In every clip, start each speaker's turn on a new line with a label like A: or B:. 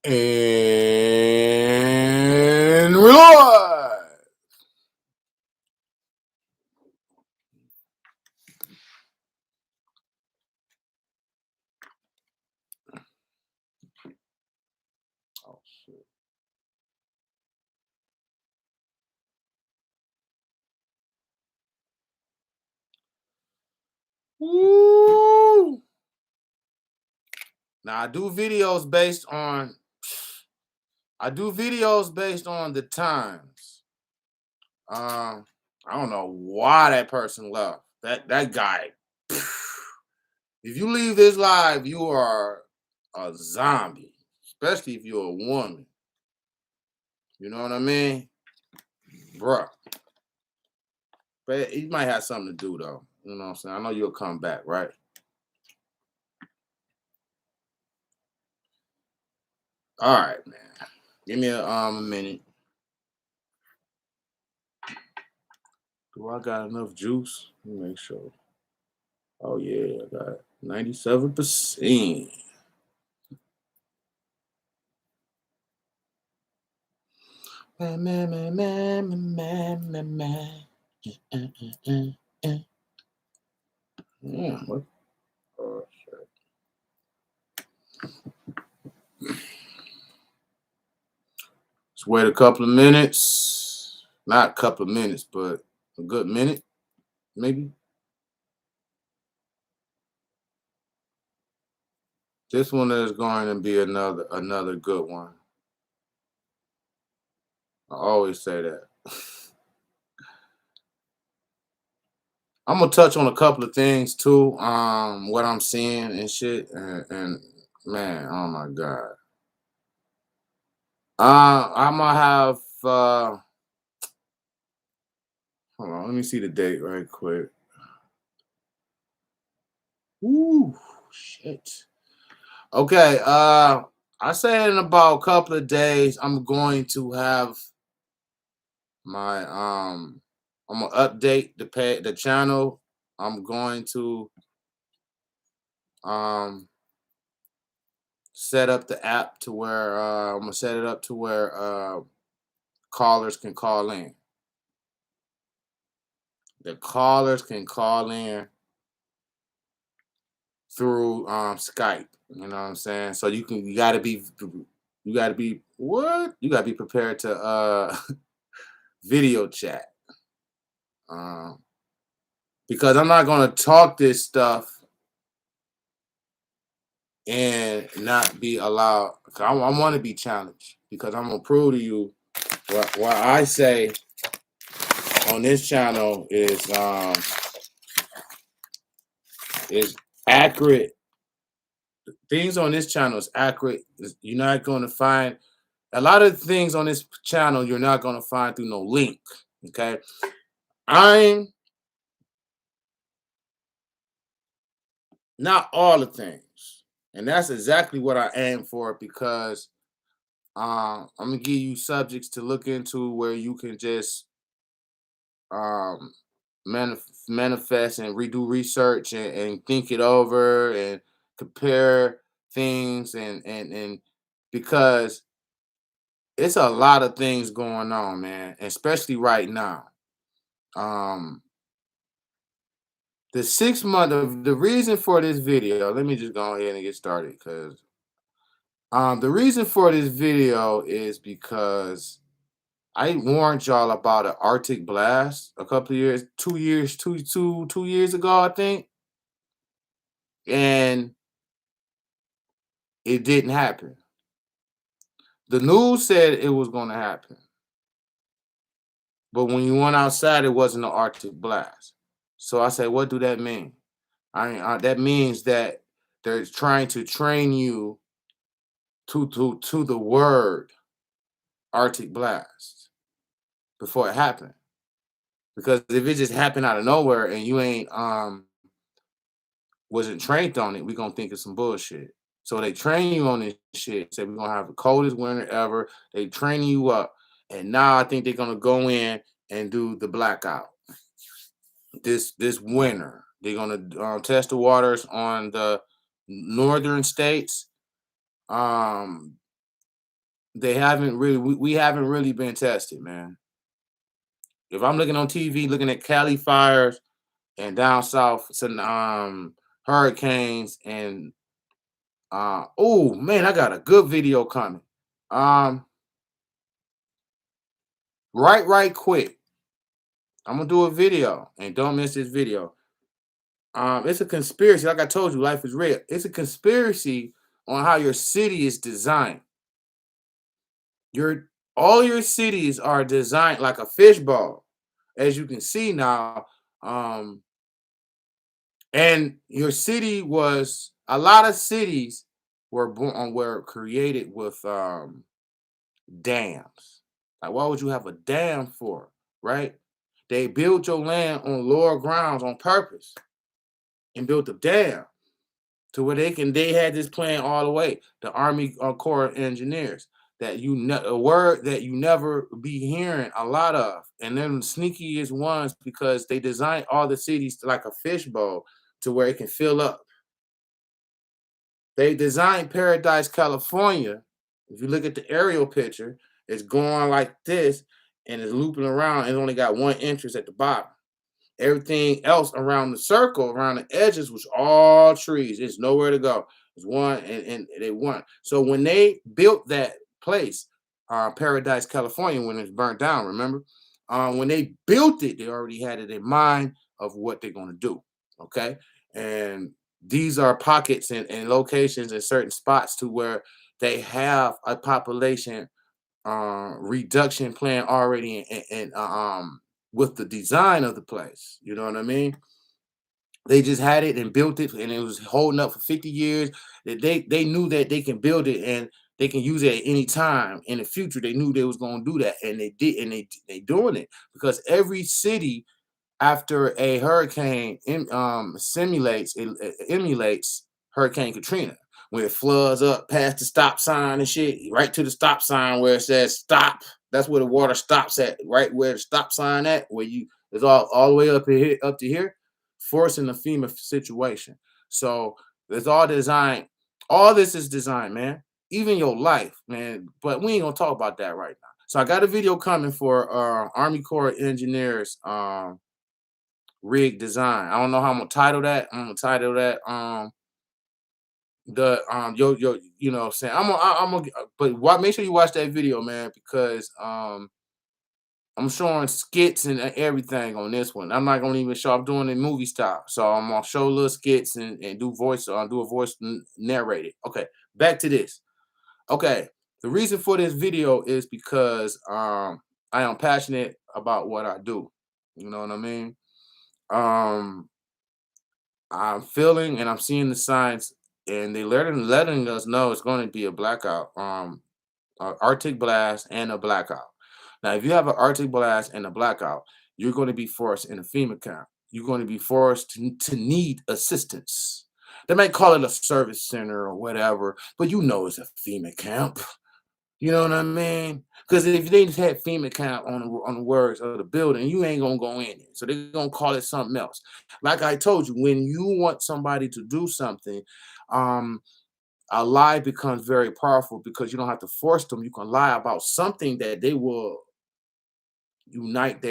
A: And we're live. Oh shit. Woo. Now I do videos based on the times. I don't know why that person left. That guy. If you leave this live, you are a zombie, especially if you're a woman. You know what I mean, bruh? But he might have something to do though. You know what I'm saying? I know you'll come back, right? All right, man. Give me a minute. Do I got enough juice? Let me make sure. Oh yeah, I got 97%. Man, man, man, man, man, man, man, man. What? Oh, shit. Let's wait a couple of minutes. Not a couple of minutes, but a good minute, maybe. This one is going to be another good one. I always say that. I'm gonna touch on a couple of things too. What I'm seeing and shit, and man, oh my god. I'm gonna have. Hold on, let me see the date right quick. Ooh, shit. Okay. I say in about a couple of days, I'm going to have my I'm gonna update the channel. I'm going to um set up the app to where I'm gonna set it up to where callers can call in. The callers can call in through Skype. You know what I'm saying? So you gotta be what? You gotta be prepared to video chat. Um, because I'm not gonna talk this stuff and not be allowed. I want to be challenged because I'm gonna prove to you what I say on this channel is accurate. Things on this channel is accurate. You're not going to find a lot of things on this channel. You're not going to find through no link. Okay, I'm not all the things, and that's exactly what I aim for because I'm gonna give you subjects to look into where you can just um, manifest and redo research and think it over and compare things and because it's a lot of things going on, man, especially right now. Um, the 6 month of the reason for this video, let me just go ahead and get started because the reason for this video is because I warned y'all about an Arctic blast a couple of years, 2 years, 2 years ago, I think, and it didn't happen. The news said it was going to happen, but when you went outside, it wasn't an Arctic blast. So I said, what do that mean? That means that they're trying to train you to the word Arctic blast before it happened. Because if it just happened out of nowhere and you ain't wasn't trained on it, we gonna think it's some bullshit. So they train you on this shit. Say we're gonna have the coldest winter ever. They train you up, and now I think they're gonna go in and do the blackout this winter. They're gonna test the waters on the northern states. Um, They haven't really we haven't really been tested, man. If I'm looking on TV, looking at Cali fires and down south, some hurricanes and oh man, I got a good video coming. Um, right quick. I'm gonna do a video and don't miss this video. It's a conspiracy. Like I told you, life is real. It's a conspiracy on how your city is designed. Your all your cities are designed like a fishbowl, as you can see now. Um, and your city was a lot of cities were created with dams. Like, why would you have a dam for? Right? They built your land on lower grounds on purpose and built a dam to where they had this plan all the way. The Army Corps of Engineers that a word that you never be hearing a lot of, and then the sneakiest ones because they designed all the cities like a fishbowl to where it can fill up. They designed Paradise, California. If you look at the aerial picture, it's going like this and it's looping around and only got one entrance at the bottom. Everything else around the circle, around the edges, was all trees. There's nowhere to go. It's one, and they won. So when they built that place, Paradise, California, when it's burnt down, remember? When they built it, they already had it in mind of what they're going to do. Okay. And these are pockets and locations in certain spots to where they have a population reduction plan already and with the design of the place. You know what I mean? They just had it and built it, and it was holding up for 50 years. They knew that they can build it and they can use it at any time in the future. They knew they was going to do that, and they did, and they doing it because every city after a hurricane simulates it emulates Hurricane Katrina when it floods up past the stop sign and shit, right to the stop sign where it says stop. That's where the water stops at, right where the stop sign at, where you it's all the way up to here, forcing the FEMA situation. So it's all designed. All this is designed, man. Even your life, man. But we ain't gonna talk about that right now. So I got a video coming for Army Corps of Engineers rig design. I don't know how I'm gonna title that. I'm gonna title that the yo you know what I'm saying I'm gonna but what make sure you watch that video, man, because I'm showing skits and everything on this one. I'm not gonna even show I'm doing it movie style. So I'm gonna show little skits and do voice do a voice narrated. Okay, back to this. Okay. The reason for this video is because I am passionate about what I do. You know what I mean? Um I'm feeling and I'm seeing the signs, and they letting us know it's going to be a blackout, Arctic blast and a blackout. Now, if you have an Arctic blast and a blackout, you're going to be forced in a FEMA camp. You're going to be forced to need assistance. They might call it a service center or whatever, but you know it's a FEMA camp. You know what I mean? Because if they just had FEMA count on the words of the building, you ain't gonna go in it. So they're gonna call it something else. Like I told you, when you want somebody to do something, um, a lie becomes very powerful because you don't have to force them. You can lie about something that they will ignite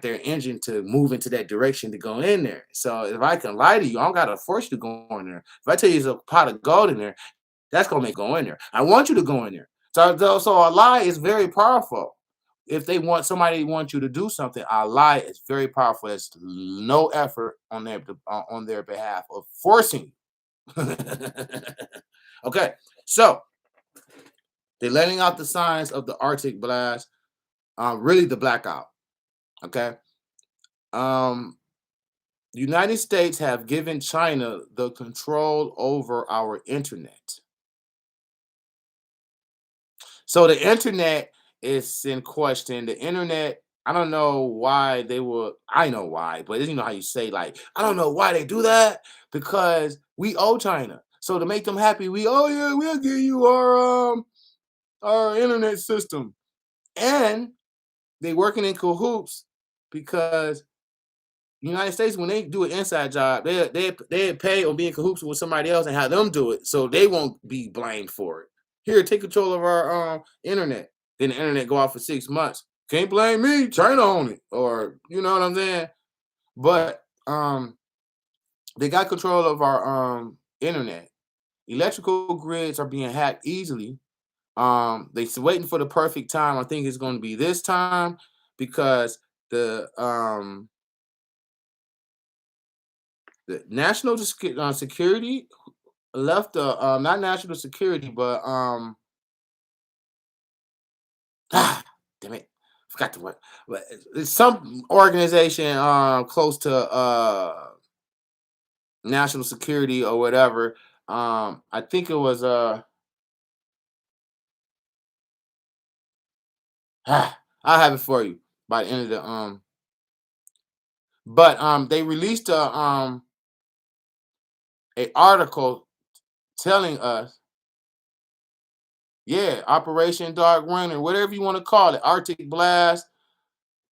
A: their engine to move into that direction to go in there. So if I can lie to you, I don't gotta force you to go in there. If I tell you there's a pot of gold in there, that's gonna make go in there. I want you to go in there. So a lie is very powerful. If they want somebody want you to do something, a lie is very powerful. It's no effort on their behalf of forcing you. Okay, so they're letting out the signs of the Arctic blast, really the blackout. Okay, um, the United States have given China the control over our internet. So the internet is in question. The internet, I don't know why they were, I know why, but you know how you say, like, I don't know why they do that because we owe China. So to make them happy, oh yeah, we'll give you our internet system. And they working in cahoots because the United States, when they do an inside job, they pay or be in cahoots with somebody else and have them do it, so they won't be blamed for it. Here, take control of our internet. Then the internet go out for 6 months. Can't blame me. China on it, or you know what I'm saying. But they got control of our internet. Electrical grids are being hacked easily. They waiting for the perfect time. I think it's going to be this time because the national security left not national security, but damn it, forgot the word. But it's some organization close to national security or whatever. I think it was I'll have it for you by the end of the but they released a article telling us, yeah, Operation Dark Winter, whatever you want to call it, Arctic Blast,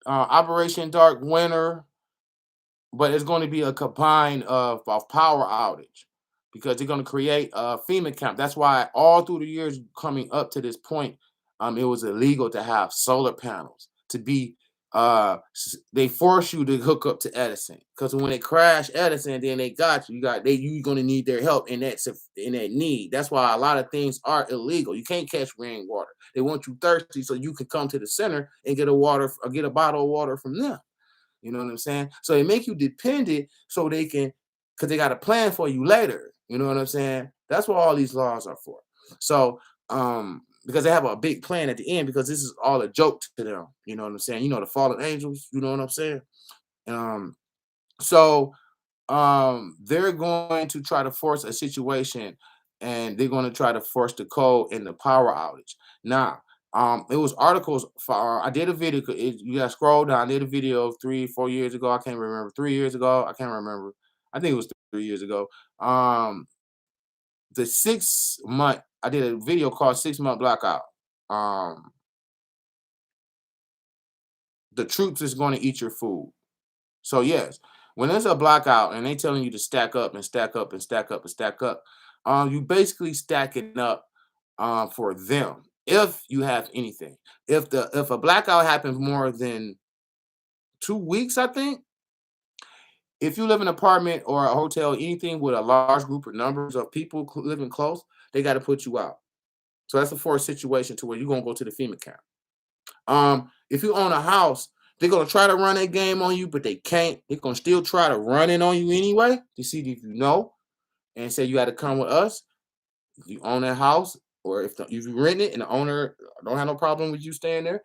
A: Operation Dark Winter, but it's going to be a combine of power outage because they're going to create a FEMA camp. That's why all through the years coming up to this point, it was illegal to have solar panels to be. They force you to hook up to Edison because when they crash Edison, then they got you. You're going to need their help in that need. That's why a lot of things are illegal. You can't catch rainwater. They want you thirsty so you can come to the center and get a water or get a bottle of water from them. You know what I'm saying? So they make you dependent so they can, because they got a plan for you later. You know what I'm saying? That's what all these laws are for. So, because they have a big plan at the end, because this is all a joke to them. You know what I'm saying? You know, the fallen angels, you know what I'm saying? Um, so they're going to try to force a situation and they're going to try to force the code in the power outage. Now, it was articles for I did a video. You got to scroll down. I did a video 3 4 years ago. I can't remember. 3 years ago. I can't remember. I think it was 3 years ago. The 6 month. I did a video called 6 month blackout. Um, the troops is going to eat your food. So yes, when there's a blackout and they telling you to stack up and stack up and stack up and stack up, you basically stacking up for them if you have anything. If a blackout happens more than 2 weeks, I think, if you live in an apartment or a hotel, anything with a large group of numbers of people living close, they got to put you out. So that's a forced situation to where you're gonna go to the FEMA camp. If you own a house, they're gonna try to run a game on you, but they can't. They're gonna still try to run it on you anyway to see if you know and say you got to come with us. If you own that house, or if you rent it and the owner don't have no problem with you staying there,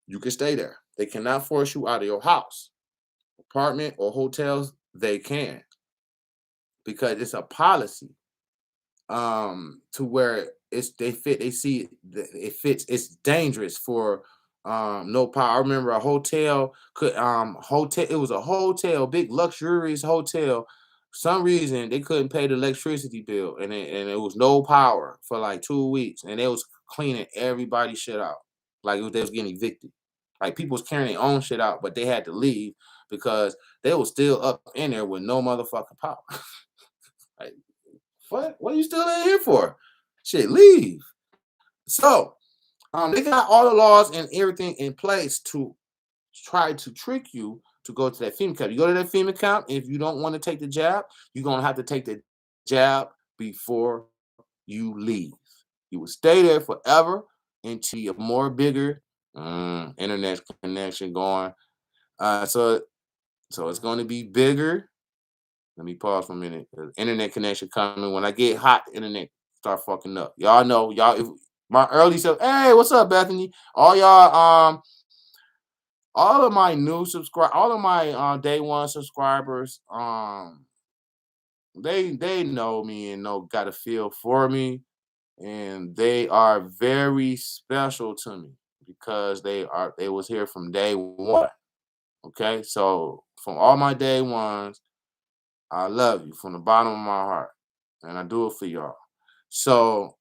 A: you can stay there. They cannot force you out of your house, apartment, or hotels. They can because it's a policy to where they see it fits. It's dangerous for no power. I remember a hotel it was a hotel, big luxurious hotel. For some reason they couldn't pay the electricity bill, and it was no power for like 2 weeks, and they was cleaning everybody's shit out like they was getting evicted. Like people was carrying their own shit out, but they had to leave because they was still up in there with no motherfucking power. Like, what are you still in here for? Shit, leave. So they got all the laws and everything in place to try to trick you to go to that FEMA camp. You go to that FEMA camp, if you don't want to take the jab, you're gonna have to take the jab before you leave. You will stay there forever until you have more bigger internet connection going. So it's going to be bigger. Let me pause for a minute. The internet connection coming. When I get hot, the internet start fucking up. Y'all know, y'all. If my early self, hey, what's up, Bethany? All y'all, all of my new subscribe, all of my day one subscribers, they know me and know got a feel for me, and they are very special to me because they was here from day one. Okay, so from all my day ones. I love you from the bottom of my heart, and I do it for y'all. So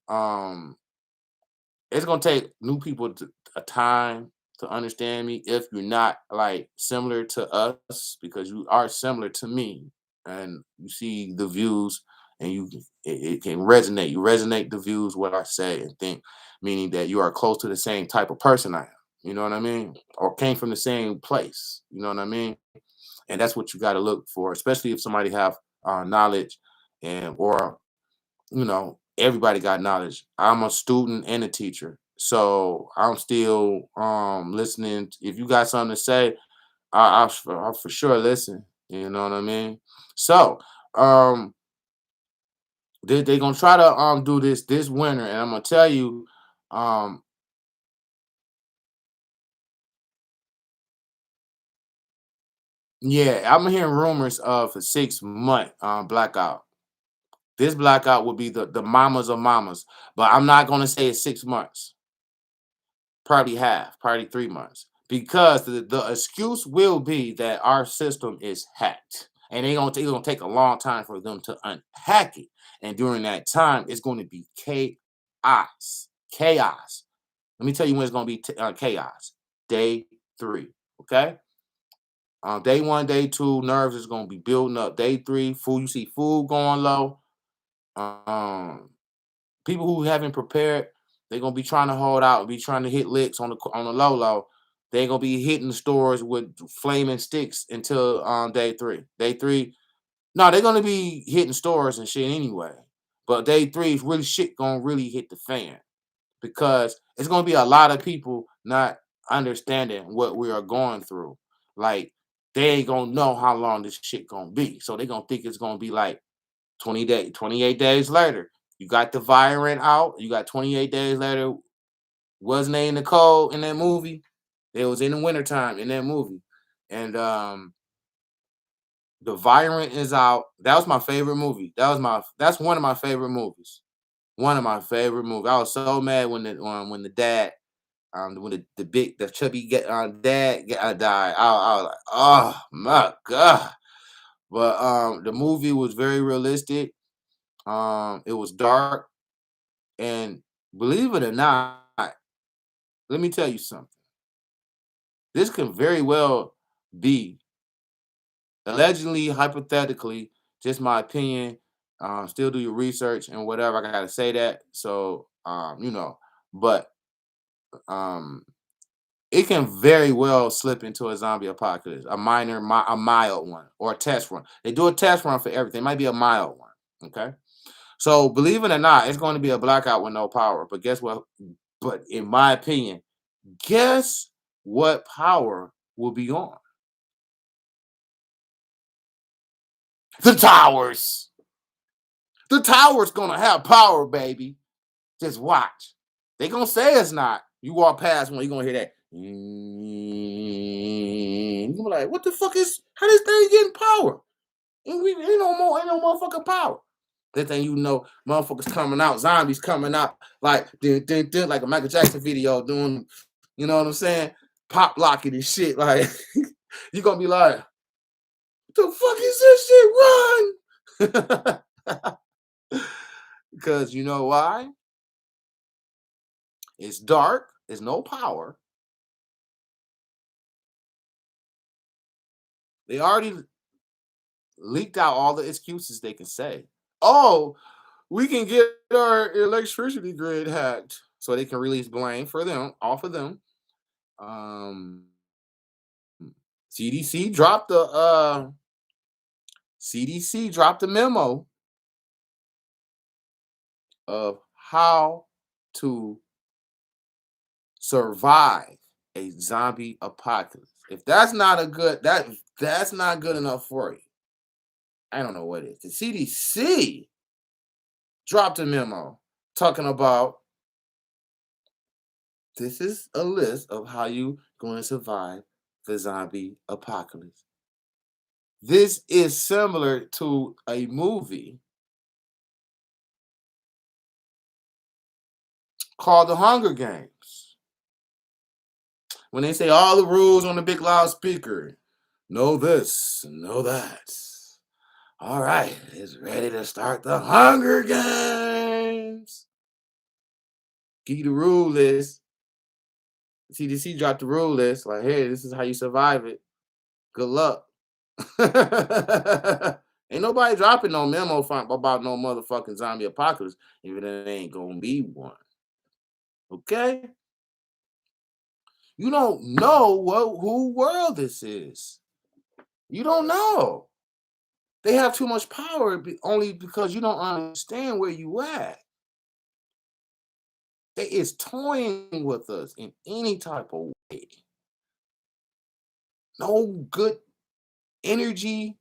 A: it's gonna take new people a time to understand me if you're not like similar to us because you are similar to me, and you see the views and it can resonate. You resonate the views, what I say and think, meaning that you are close to the same type of person I am. You know what I mean? Or came from the same place. You know what I mean? And that's what you got to look for, especially if somebody have knowledge, and or everybody got knowledge. I'm a student and a teacher, so I'm still listening. If you got something to say, I'll for sure listen. You know what I mean? So um they gonna try to do this winter, and I'm gonna tell you, um yeah, I'm hearing rumors of a 6 month blackout. This blackout will be the mamas of mamas, but I'm not gonna say it's 6 months. Probably half, probably 3 months, because the excuse will be that our system is hacked, and it's gonna take a long time for them to unhack it, and during that time, it's going to be chaos, chaos. Let me tell you when it's gonna be chaos. Day three, okay. Day one, day two, nerves is gonna be building up. Day three, food. You see food going low. Um, People who haven't prepared, they're gonna be trying to hold out, be trying to hit licks on the low low. They're gonna be hitting stores with flaming sticks until day three. Day three, no, they're gonna be hitting stores and shit anyway. But day three is really shit gonna really hit the fan, because it's gonna be a lot of people not understanding what we are going through. Like, they ain't gonna know how long this shit gonna be. So they gonna think it's gonna be like 28 days later. You got the virus out. You got 28 days later. Wasn't they in the cold in that movie? It was in the wintertime in that movie. And the virus is out. That was my favorite movie. That's one of my favorite movies. One of my favorite movies. I was so mad when the dad when the chubby dad died. I was like, oh my god. But the movie was very realistic. It was dark, and believe it or not, let me tell you something. This could very well be, allegedly, hypothetically, just my opinion. Still do your research and whatever. I gotta say that. So but um it can very well slip into a zombie apocalypse, a mild one, or a test run. They do a test run for everything. It might be a mild one. Okay. So believe it or not, it's going to be a blackout with no power. But guess what? But in my opinion, guess what power will be on? The towers. The towers gonna have power, baby. Just watch. They gonna say it's not. You walk past one, you gonna hear that. You gonna be like, what the fuck is? How this thing getting power? Ain't no motherfucking power. That thing, motherfuckers coming out, zombies coming out like dun, dun, dun, like a Michael Jackson video doing, you know what I'm saying? Pop locking and shit. Like you gonna be like, the fuck is this shit? Run! Because you know why? It's dark. There's no power. They already leaked out all the excuses they can say. Oh, we can get our electricity grid hacked, so they can release blame for them off of them. Um, CDC dropped the CDC dropped a memo of how to survive a zombie apocalypse. If that's not a good that's not good enough for you, I don't know what is. The CDC dropped a memo talking about, this is a list of how you going to survive the zombie apocalypse. This is similar to a movie called The Hunger Games. When they say all the rules on the big loudspeaker, know this, know that. All right, it's ready to start the Hunger Games. Give you the rule list. CDC dropped the rule list. Like, hey, this is how you survive it. Good luck. Ain't nobody dropping no memo about no motherfucking zombie apocalypse if it ain't gonna be one. Okay? You don't know who world this is. You don't know. They have too much power only because you don't understand where you at. They is toying with us in any type of way. No good energy.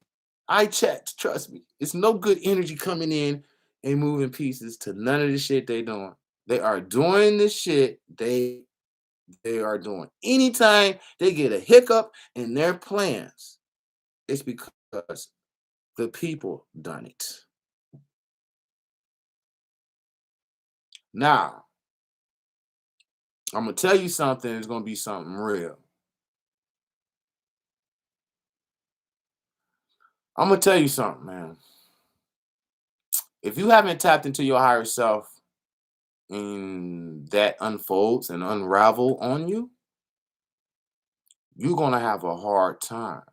A: I checked, trust me. It's no good energy coming in and moving pieces to none of the shit they doing. They are doing the shit they are doing. Anytime they get a hiccup in their plans, it's because the people done it. Now, I'm gonna tell you something. It's gonna be something real. I'm gonna tell you something, man. If you haven't tapped into your higher self and that unfolds and unravel on you, you're gonna have a hard time.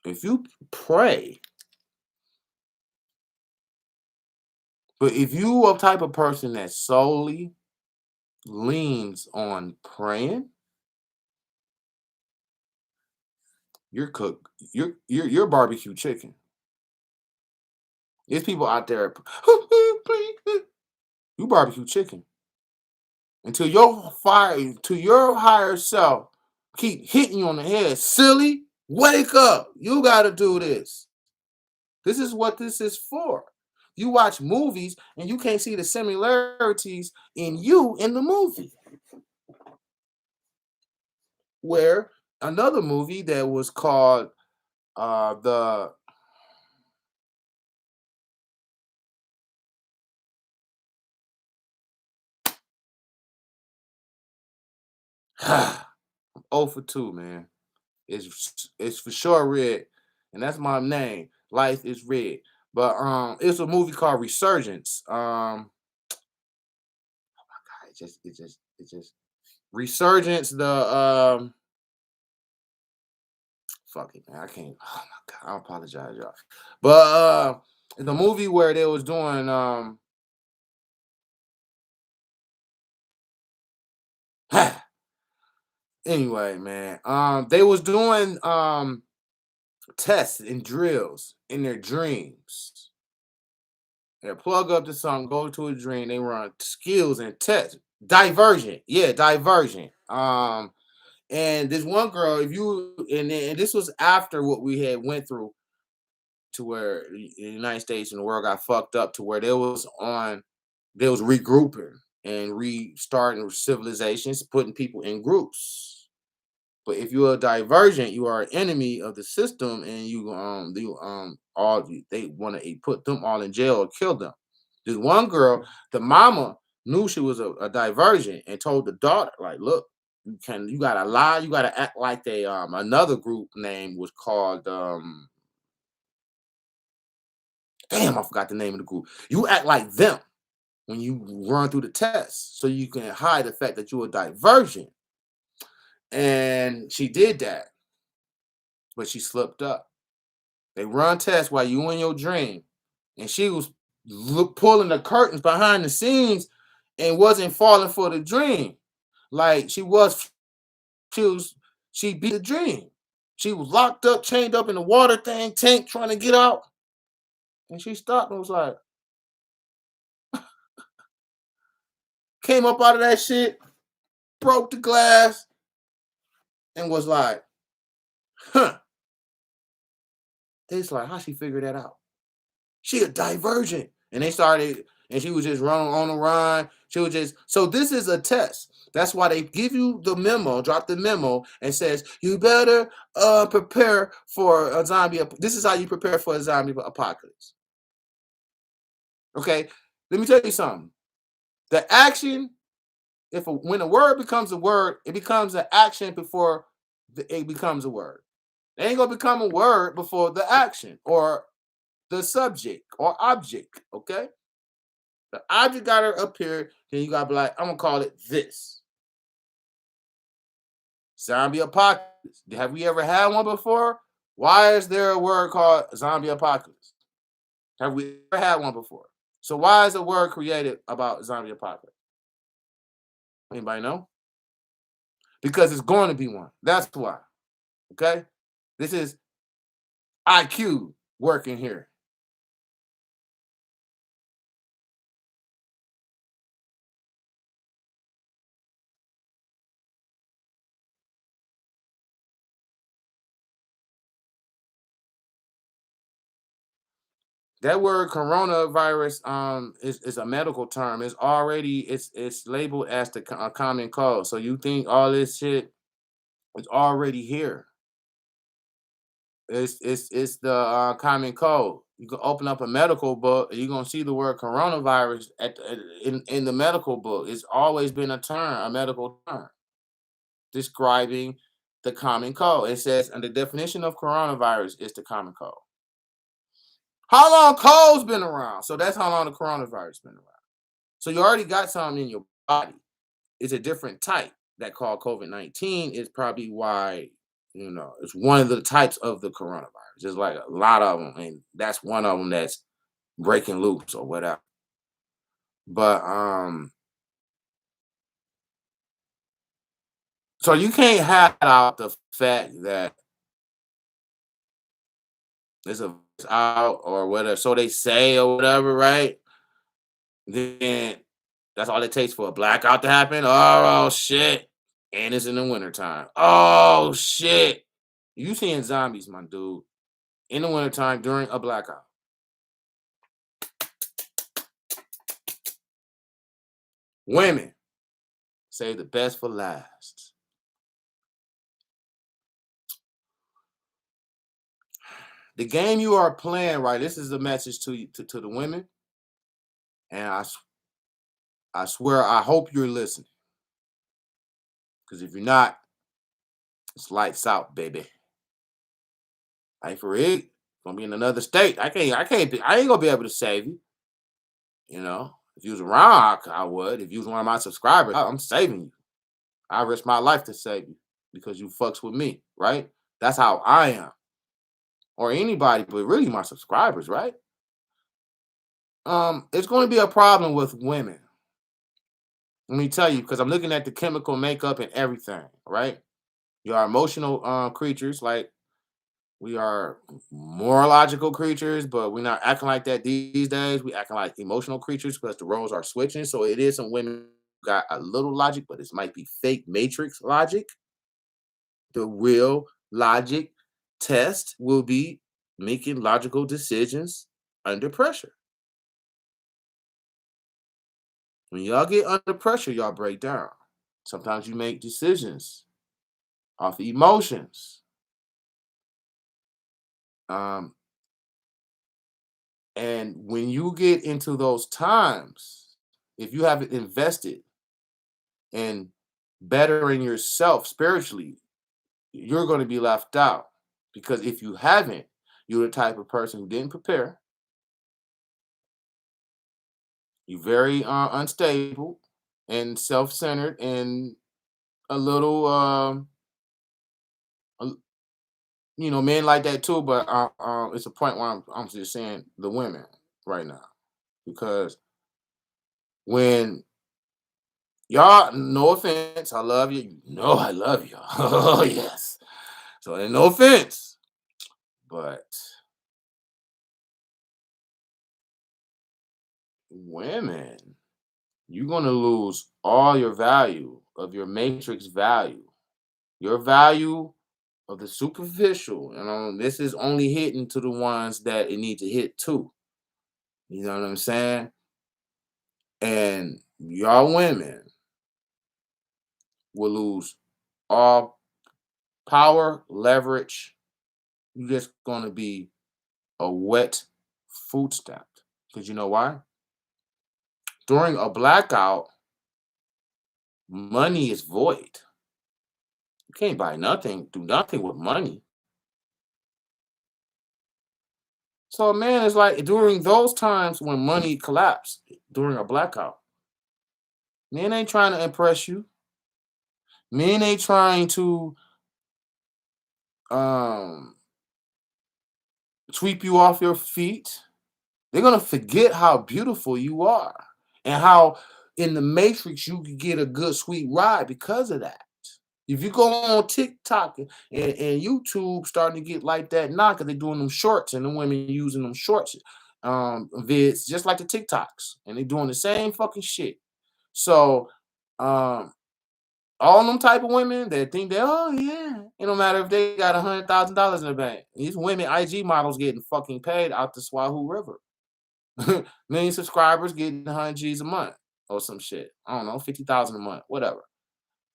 A: If you pray, but if you a type of person that solely leans on praying, you're cooked. You're barbecue chicken. There's people out there. You barbecue chicken until your fire to your higher self keep hitting you on the head. Silly, wake up! You got to do this. This is what this is for. You watch movies and you can't see the similarities in you in the movie. Where another movie that was called the Oh for 2, man. It's for sure red, and that's my name. Life is red. But it's a movie called Resurgence. It just Resurgence. The fuck it, man. I can't. Oh my god, I apologize, y'all. But the movie where they was doing anyway, man. They was doing tests and drills in their dreams. They plug up to something, go to a dream, they run skills and tests. Divergent. Yeah, divergent. And this one girl, if you and this was after what we had went through to where the United States and the world got fucked up to where they was regrouping and restarting civilizations, putting people in groups. But if you're a divergent, you are an enemy of the system, and they want to put them all in jail or kill them. This one girl, the mama knew she was a divergent and told the daughter, like, look, you gotta lie, you gotta act like they another group name was called damn, I forgot the name of the group. You act like them when you run through the test so you can hide the fact that you're a divergent. And she did that, but she slipped up. They run tests while you in your dream, and she was pulling the curtains behind the scenes and wasn't falling for the dream. Like she beat the dream. She was locked up, chained up in the water tank, trying to get out. And she stopped and was like, came up out of that shit, broke the glass, and was like, huh. It's like, how she figured that out? She a divergent. And they started, and she was just running on the run. She was just, so this is a test. That's why they give you the memo, drop the memo, and says, you better prepare for a zombie. This is how you prepare for a zombie apocalypse. Okay? Let me tell you something. The action, when a word becomes a word, it becomes an action before it becomes a word. It ain't gonna become a word before the action or the subject or object. Okay, the object gotta appear. Then you gotta be like, I'm gonna call it this zombie apocalypse. Have we ever had one before? Why is there a word called zombie apocalypse? Have we ever had one before? So why is a word created about zombie apocalypse? Anybody know? Because it's going to be one. That's why. Okay? This is IQ working here. That word coronavirus is a medical term. It's already it's labeled as the common cold. So you think all this shit is already here. It's the common cold. You can open up a medical book and you're gonna see the word coronavirus in the medical book. It's always been a term, a medical term, describing the common cold. It says, and the definition of coronavirus is the common cold. How long cold's been around? So that's how long the coronavirus been around. So you already got something in your body. It's a different type that called COVID-19 is probably why, it's one of the types of the coronavirus. There's like a lot of them, and that's one of them that's breaking loose or whatever. But so you can't have out the fact that there's a virus out or whatever. So they say or whatever, right? Then that's all it takes for a blackout to happen. Oh shit. And it's in the wintertime. Oh shit. You seeing zombies, my dude, in the wintertime during a blackout. Women say the best for last. The game you are playing, right? This is a message to you, to the women. And I swear, I hope you're listening. Because if you're not, it's lights out, baby. Like for real, gonna be in another state. I ain't gonna be able to save you. If you was around, I would. If you was one of my subscribers, I'm saving you. I risk my life to save you because you fucks with me, right? That's how I am. Or anybody, but really my subscribers, right? It's going to be a problem with women. Let me tell you, because I'm looking at the chemical makeup and everything, right? You are emotional creatures, like we are more logical creatures, but we're not acting like that these days. We acting like emotional creatures because the roles are switching. So it is some women who got a little logic, but this might be fake matrix logic. The real logic test will be making logical decisions under pressure. When y'all get under pressure, y'all break down. Sometimes you make decisions off emotions. Um, and when you get into those times, if you haven't invested in bettering yourself spiritually, you're going to be left out. Because if you haven't, you're the type of person who didn't prepare. You're very unstable and self-centered and a little, a- men like that too. But it's a point where I'm just saying the women right now because when y'all, no offense, I love you. You know I love you. Oh yes. So ain't no offense, but women, you're gonna lose all your value of your matrix value. Your value of the superficial. This is only hitting to the ones that it need to hit to. You know what I'm saying? And y'all women will lose all power, leverage. You're just gonna be a wet food stamp. Because you know why? During a blackout, money is void. You can't buy nothing, do nothing with money. So man, it's like during those times when money collapsed during a blackout, men ain't trying to impress you. Men ain't trying to um sweep you off your feet. They're gonna forget how beautiful you are and how in the Matrix you can get a good sweet ride because of that. If you go on TikTok and YouTube starting to get like that now because they're doing them shorts and the women using them shorts vids just like the TikToks and they're doing the same fucking shit. So um all them type of women that think that, oh yeah, it don't matter if they got $100,000 in the bank. These women, IG models, getting fucking paid out the Swahoo River. Million subscribers getting 100 G's a month or some shit. I don't know, 50,000 a month, whatever.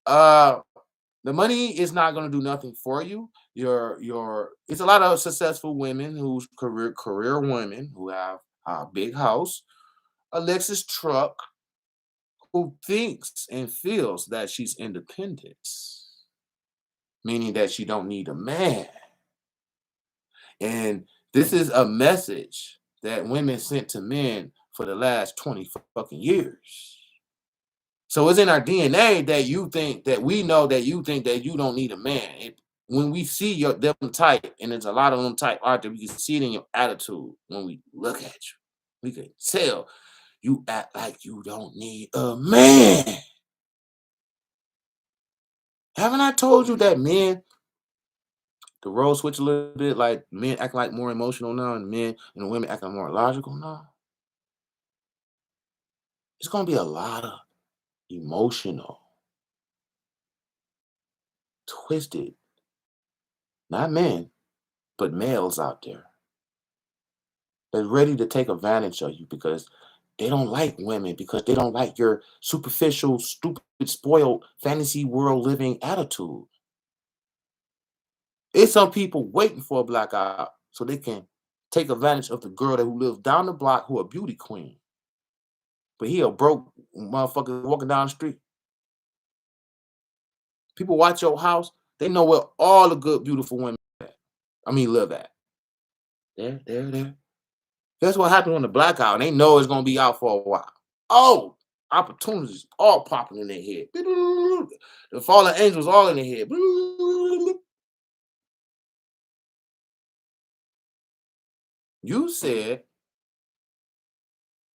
A: Uh, the money is not going to do nothing for you. It's a lot of successful women who's career women who have a big house, a Lexus truck, who thinks and feels that she's independent, meaning that she don't need a man. And this is a message that women sent to men for the last 20 fucking years. So it's in our DNA that you think that we know that you think that you don't need a man. When we see them type, and there's a lot of them type out there, we can see it in your attitude when we look at you. We can tell you act like you don't need a man. Haven't I told you that men, the role switch a little bit, like men act like more emotional now, and men and the women acting more logical now? It's gonna be a lot of emotional, twisted, not men, but males out there. They're ready to take advantage of you because they don't like women, because they don't like your superficial, stupid, spoiled, fantasy world living attitude. It's some people waiting for a blackout so they can take advantage of the girl that who lives down the block who a beauty queen. But he a broke motherfucker walking down the street. People watch your house, they know where all the good, beautiful women at. I mean live at. There. That's what happened on the blackout. And they know it's gonna be out for a while. Oh, opportunities all popping in their head. The fallen angels all in their head. You said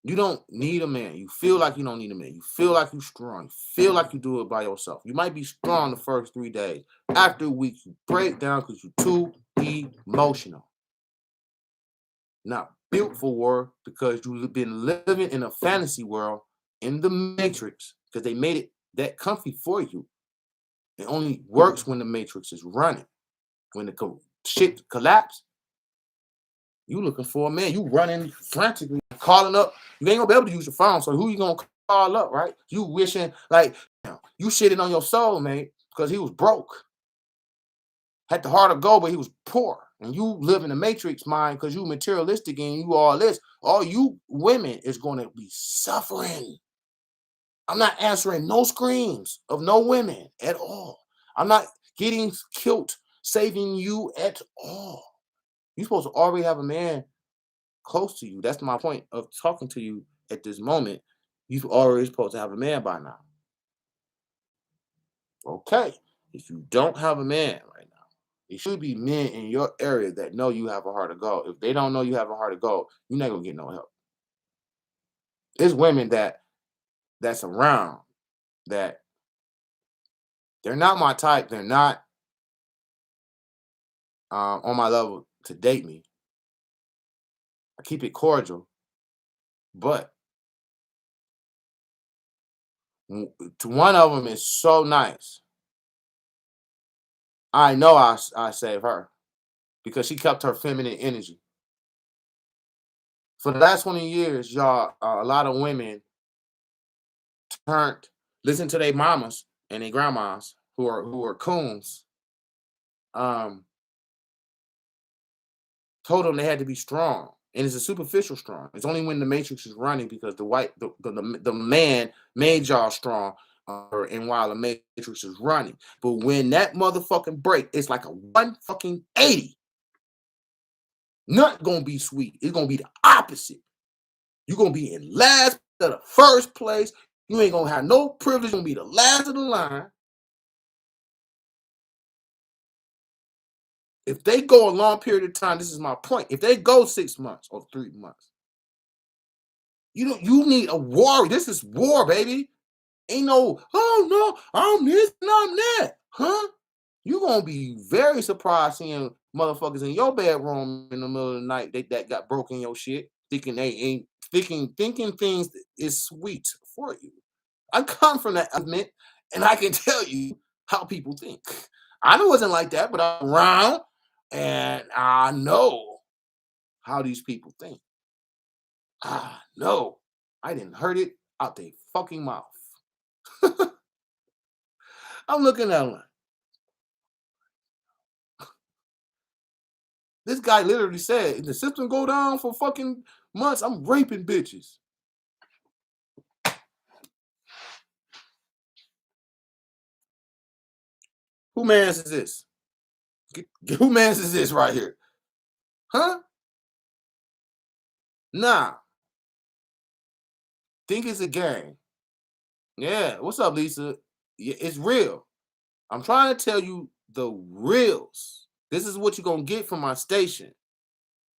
A: you don't need a man. You feel like you don't need a man. You feel like you're strong. You feel like you do it by yourself. You might be strong the first 3 days. After a week, you break down because you're too emotional. Not built for war because you've been living in a fantasy world in the matrix because they made it that comfy for you. It only works when the matrix is running. When the shit collapse, you looking for a man. You running frantically, calling up. You ain't gonna be able to use your phone. So who you gonna call up, right? You wishing like you shitting on your soulmate because he was broke. Had the heart of gold, but he was poor. And you live in the matrix mind because you materialistic and you all this. All you women is gonna be suffering. I'm not answering no screams of no women at all. I'm not getting killed, saving you at all. You're supposed to already have a man close to you. That's my point of talking to you at this moment. You've already supposed to have a man by now. Okay. If you don't have a man right now, it should be men in your area that know you have a heart of gold. If they don't know you have a heart of gold, you're not gonna get no help. There's women that's around that they're not my type. They're not on my level to date me. I keep it cordial, but to one of them is so nice. I know I save her because she kept her feminine energy. For the last 20 years, y'all, a lot of women turned listen to their mamas and their grandmas who are coons. Um, told them they had to be strong, and it's a superficial strong. It's only when the matrix is running because the man made y'all strong, and while the matrix is running. But when that motherfucking break, it's like a 1 fucking 80. Not gonna be sweet. It's gonna be the opposite. You're gonna be in last to the first place. You ain't gonna have no privilege. You're gonna be the last of the line. If they go a long period of time, this is my point. If they go 6 months or 3 months, you need a war. This is war, baby. Ain't no, oh no, I'm this and I'm that. Huh? You gonna be very surprised seeing motherfuckers in your bedroom in the middle of the night that got broken your shit, thinking they ain't thinking things is sweet for you. I come from that element, and I can tell you how people think. I wasn't like that, but I'm around, and I know how these people think. No, I didn't heard it out their fucking mouth. I'm looking at him like, this guy literally said, if the system go down for fucking months, I'm raping bitches. Who mans is this? Who mans is this right here? Huh? Nah. Think it's a game. Yeah. What's up, Lisa? Yeah, it's real. I'm trying to tell you the reals. This is what you're gonna get from my station.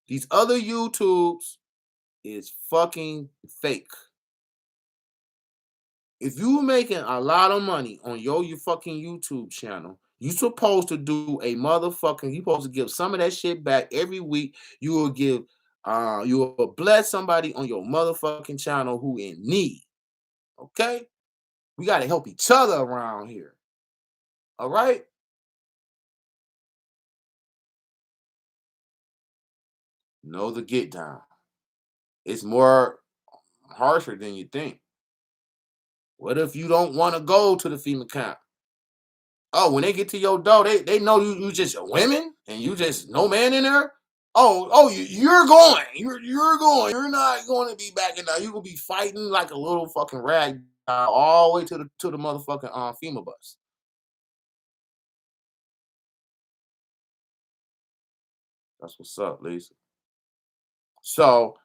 A: These other YouTubes is fucking fake. If you making a lot of money on your fucking YouTube channel, you supposed to do a motherfucking, you supposed to give some of that shit back every week. You will give you will bless somebody on your motherfucking channel who in need. Okay? We gotta help each other around here. All right? Know the get down. It's more harsher than you think. What if you don't want to go to the FEMA camp? Oh, when they get to your door, they know you just women and you just no man in there. Oh, you're going. You're going. You're not going to be back in there. You will be fighting like a little fucking rag doll all the way to the motherfucking FEMA bus. That's what's up, Lisa. So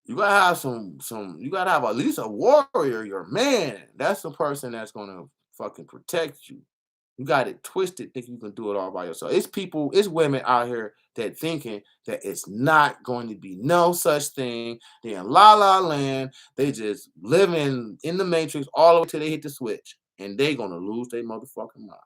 A: you gotta have some. You gotta have at least a warrior, your man. That's the person that's gonna fucking protect you. You got it twisted, thinking you can do it all by yourself. It's people, it's women out here that thinking that it's not going to be no such thing. They're in la la land. They just living in the matrix all the way till they hit the switch, and they gonna lose their motherfucking mind.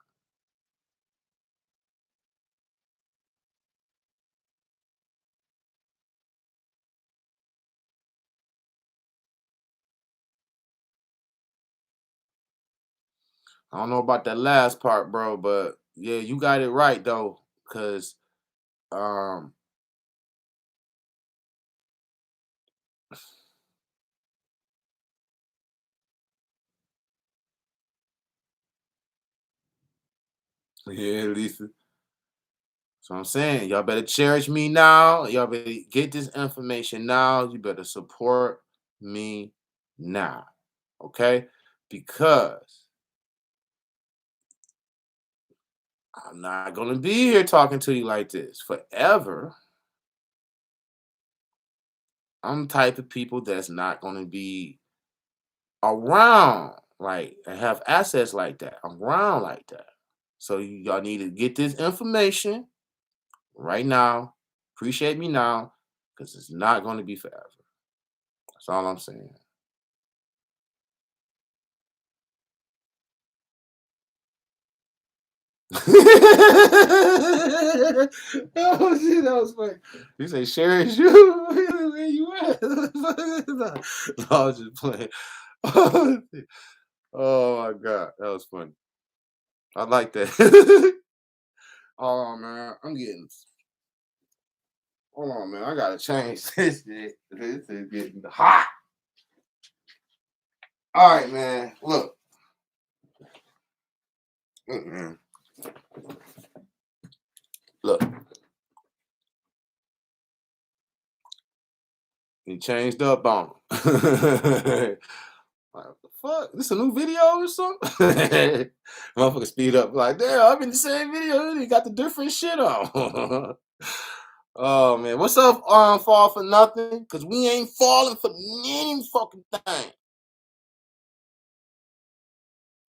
A: I don't know about that last part, bro, but yeah, you got it right though, cause um, yeah, Lisa. So I'm saying, y'all better cherish me now. Y'all better get this information now. You better support me now. Okay? Because I'm not gonna be here talking to you like this forever. I'm the type of people that's not gonna be around like and have assets like that. Around like that. So y'all need to get this information right now. Appreciate me now, because it's not gonna be forever. That's all I'm saying. Oh shit, that was funny. You say share is you? Where you at? No, I was just playing. Oh my god, that was funny. I like that. Oh man, I'm getting. Hold on, man. I gotta change this shit. This is getting hot. All right, man. Look. Mm-mm. Look. He changed up on him. Like, what the fuck? This a new video or something? Motherfucker speed up like, damn, I'm in the same video. He got the different shit on. Oh man, what's up? Fall for nothing? Cause we ain't falling for any fucking thing.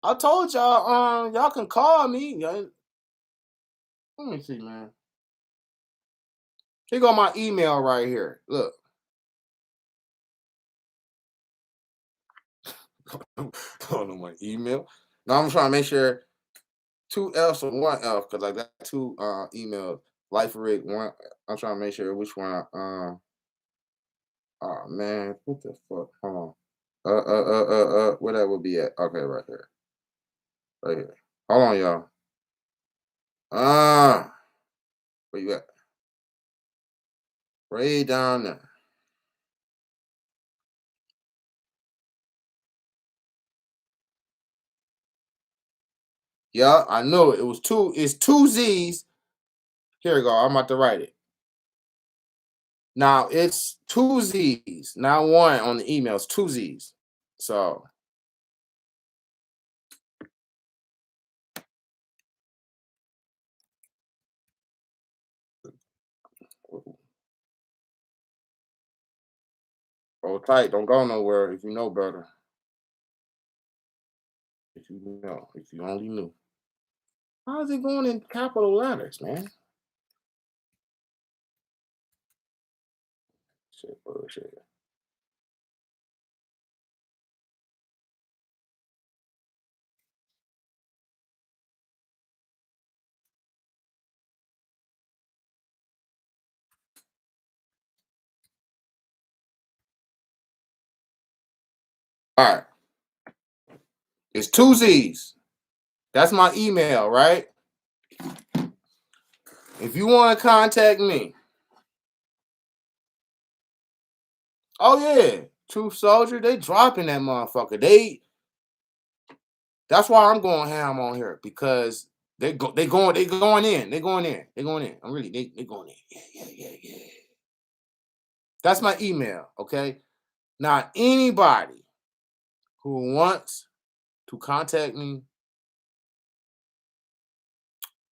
A: I told y'all, y'all can call me. Let me see, man. Here go my email right here. Look. I don't know my email. Now I'm trying to make sure two F's or one F because I got two emails. Life Rig one. I'm trying to make sure which one. Oh man, what the fuck? Hold on. Where that would be at? Okay, right here, right here. Hold on, y'all. Where you at? Way down there. Yeah, I know it. It was two. It's two Z's. Here we go. I'm about to write it. Now it's two Z's, not one on the emails. Two Z's. So hold tight. Don't go nowhere if you know better. If you know, if you only knew. How is it going in capital letters, man? Shit, bullshit. All right. It's two Z's. That's my email, right? If you want to contact me, oh yeah, Truth Soldier, they dropping that motherfucker. That's why I'm going ham on here because they going in. They going in. They going in. I'm really they going in. Yeah. That's my email. Okay. Now anybody who wants to contact me,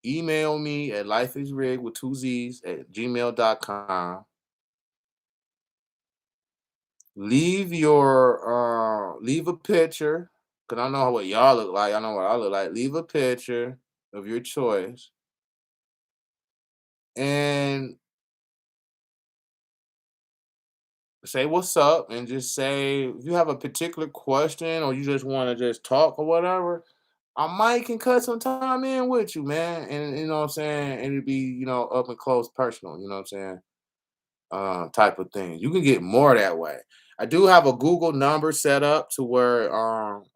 A: email me at lifeisrig with two Z's at gmail.com. Leave a picture because I know what y'all look like. I know what I look like. Leave a picture of your choice and say what's up and just say if you have a particular question or you just want to just talk or whatever, I might can cut some time in with you, man. And you know what I'm saying? And it'd be, up and close personal, you know what I'm saying? Type of thing. You can get more that way. I do have a Google number set up to where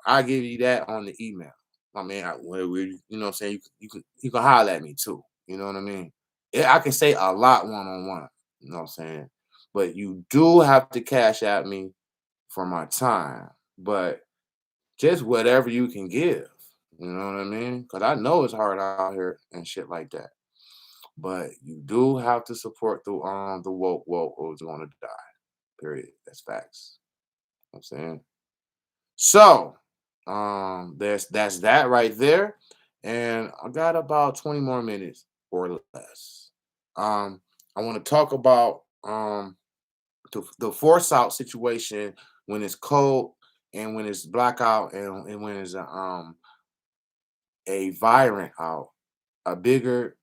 A: I give you that on the email. I mean, you know what I'm saying? You can holler at me too. You know what I mean? I can say a lot one on one. You know what I'm saying? But you do have to cash at me for my time. But just whatever you can give. You know what I mean? Because I know it's hard out here and shit like that. But you do have to support the woke or it's gonna die. Period. That's facts. You know what I'm saying. So that's that right there. And I got about 20 more minutes or less. I want to talk about the force out situation when it's cold and when it's blackout and when it's a virant out, a bigger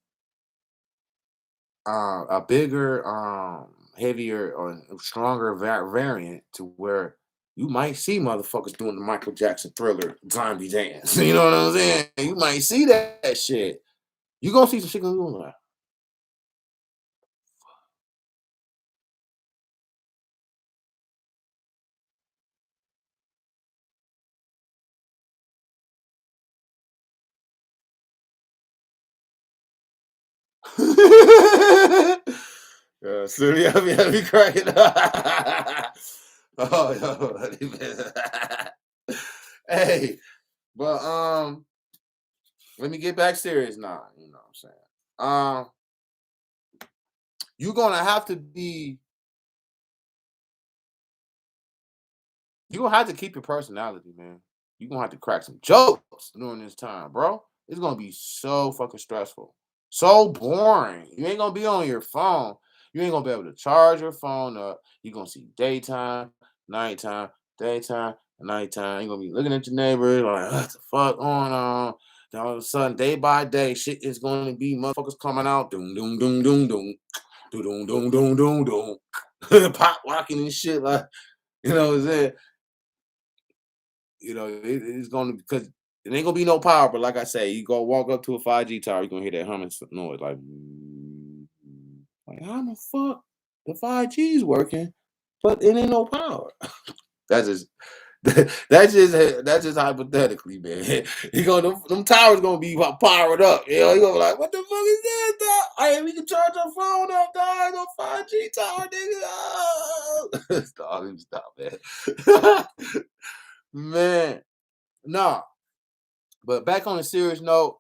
A: heavier or stronger variant to where you might see motherfuckers doing the Michael Jackson Thriller zombie dance. You know what I'm saying? You might see that shit. You gonna see some shit going on. Silly, I be cracking up. Oh, yo, hey, but let me get back serious now. You know what I'm saying? You're gonna have to be. You're gonna have to keep your personality, man. You're gonna have to crack some jokes during this time, bro. It's gonna be so fucking stressful. So boring. You ain't gonna be on your phone. You ain't gonna be able to charge your phone up. You're gonna see daytime, nighttime, daytime, nighttime. You're gonna be looking at your neighbors like, what the fuck going on? Then all of a sudden, day by day, shit is going to be motherfuckers coming out, doom, doom, doom, doom, doom, doom, doom, doom, doom, doom, pop locking and shit, like, you know what I'm saying? It's going to, because it ain't gonna be no power, but like I say, you go walk up to a 5G tower, you're gonna hear that humming noise, like how the fuck the 5G's working, but it ain't no power. That's just that's just hypothetically, man. You go, them towers gonna be powered up. You gonna be like, what the fuck is that, dog? Hey, we can charge our phone up, dog. No 5G tower, nigga. Oh. Stop, let me stop, man. Man, no. But back on a serious note,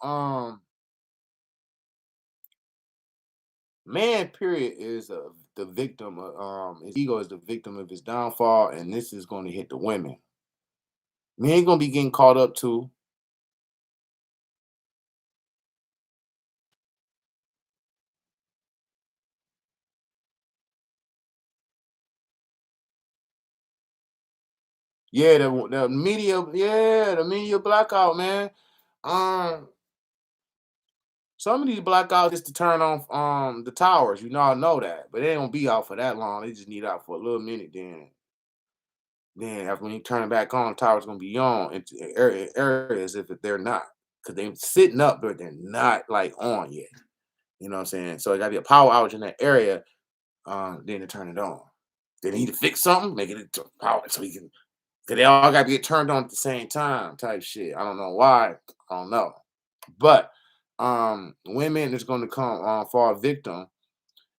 A: man, period, is the victim. His ego is the victim of his downfall, and this is going to hit the women. Men gonna be getting caught up too. Yeah, the media, yeah, the media blackout, man. Um, some of these blackouts is to turn on the towers. You know, I know that, but they don't be out for that long. They just need out for a little minute. Then after when you turn it back on, the tower's gonna be on into areas if they're not, because they're sitting up, but they're not like on yet. You know what I'm saying? So it gotta be a power outage in that area, then to turn it on. They need to fix something, make it to power so you can. Cause they all gotta get turned on at the same time, type shit. I don't know why. I don't know. But women is gonna come for a victim,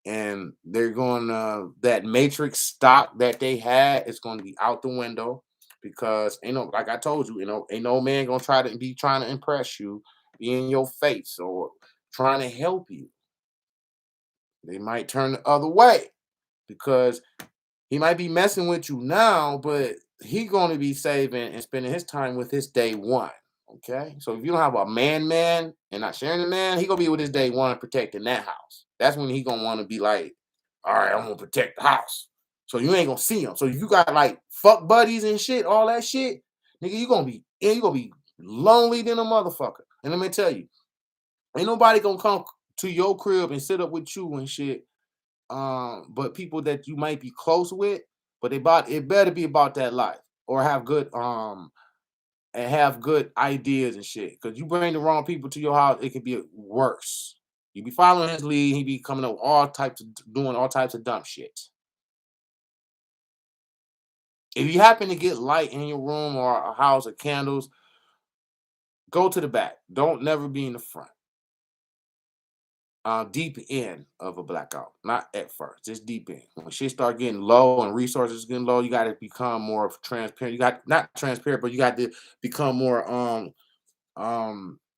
A: and they're going to, that matrix stock that they had is going to be out the window, because ain't no, like I told you, ain't no man gonna trying to impress you, be in your face or trying to help you. They might turn the other way, because he might be messing with you now, but he going to be saving and spending his time with his day one. Okay, so if you don't have a man and not sharing the man, he gonna be with his day one protecting that house. That's when he gonna want to be like, all right, I'm gonna protect the house. So you ain't gonna see him. So you got like fuck buddies and shit, all that shit, nigga. You gonna be lonely than a motherfucker. And let me tell you, ain't nobody gonna come to your crib and sit up with you and shit, but people that you might be close with, but it better be about that life, or have good ideas and shit. Cause you bring the wrong people to your house, it could be worse. You be following his lead, he be coming up doing all types of dumb shit. If you happen to get light in your room or a house or candles, go to the back. Don't never be in the front. Deep in of a blackout, not at first, just deep in. When shit start getting low and resources getting low, you got to become more transparent. You got not transparent, but you got to become more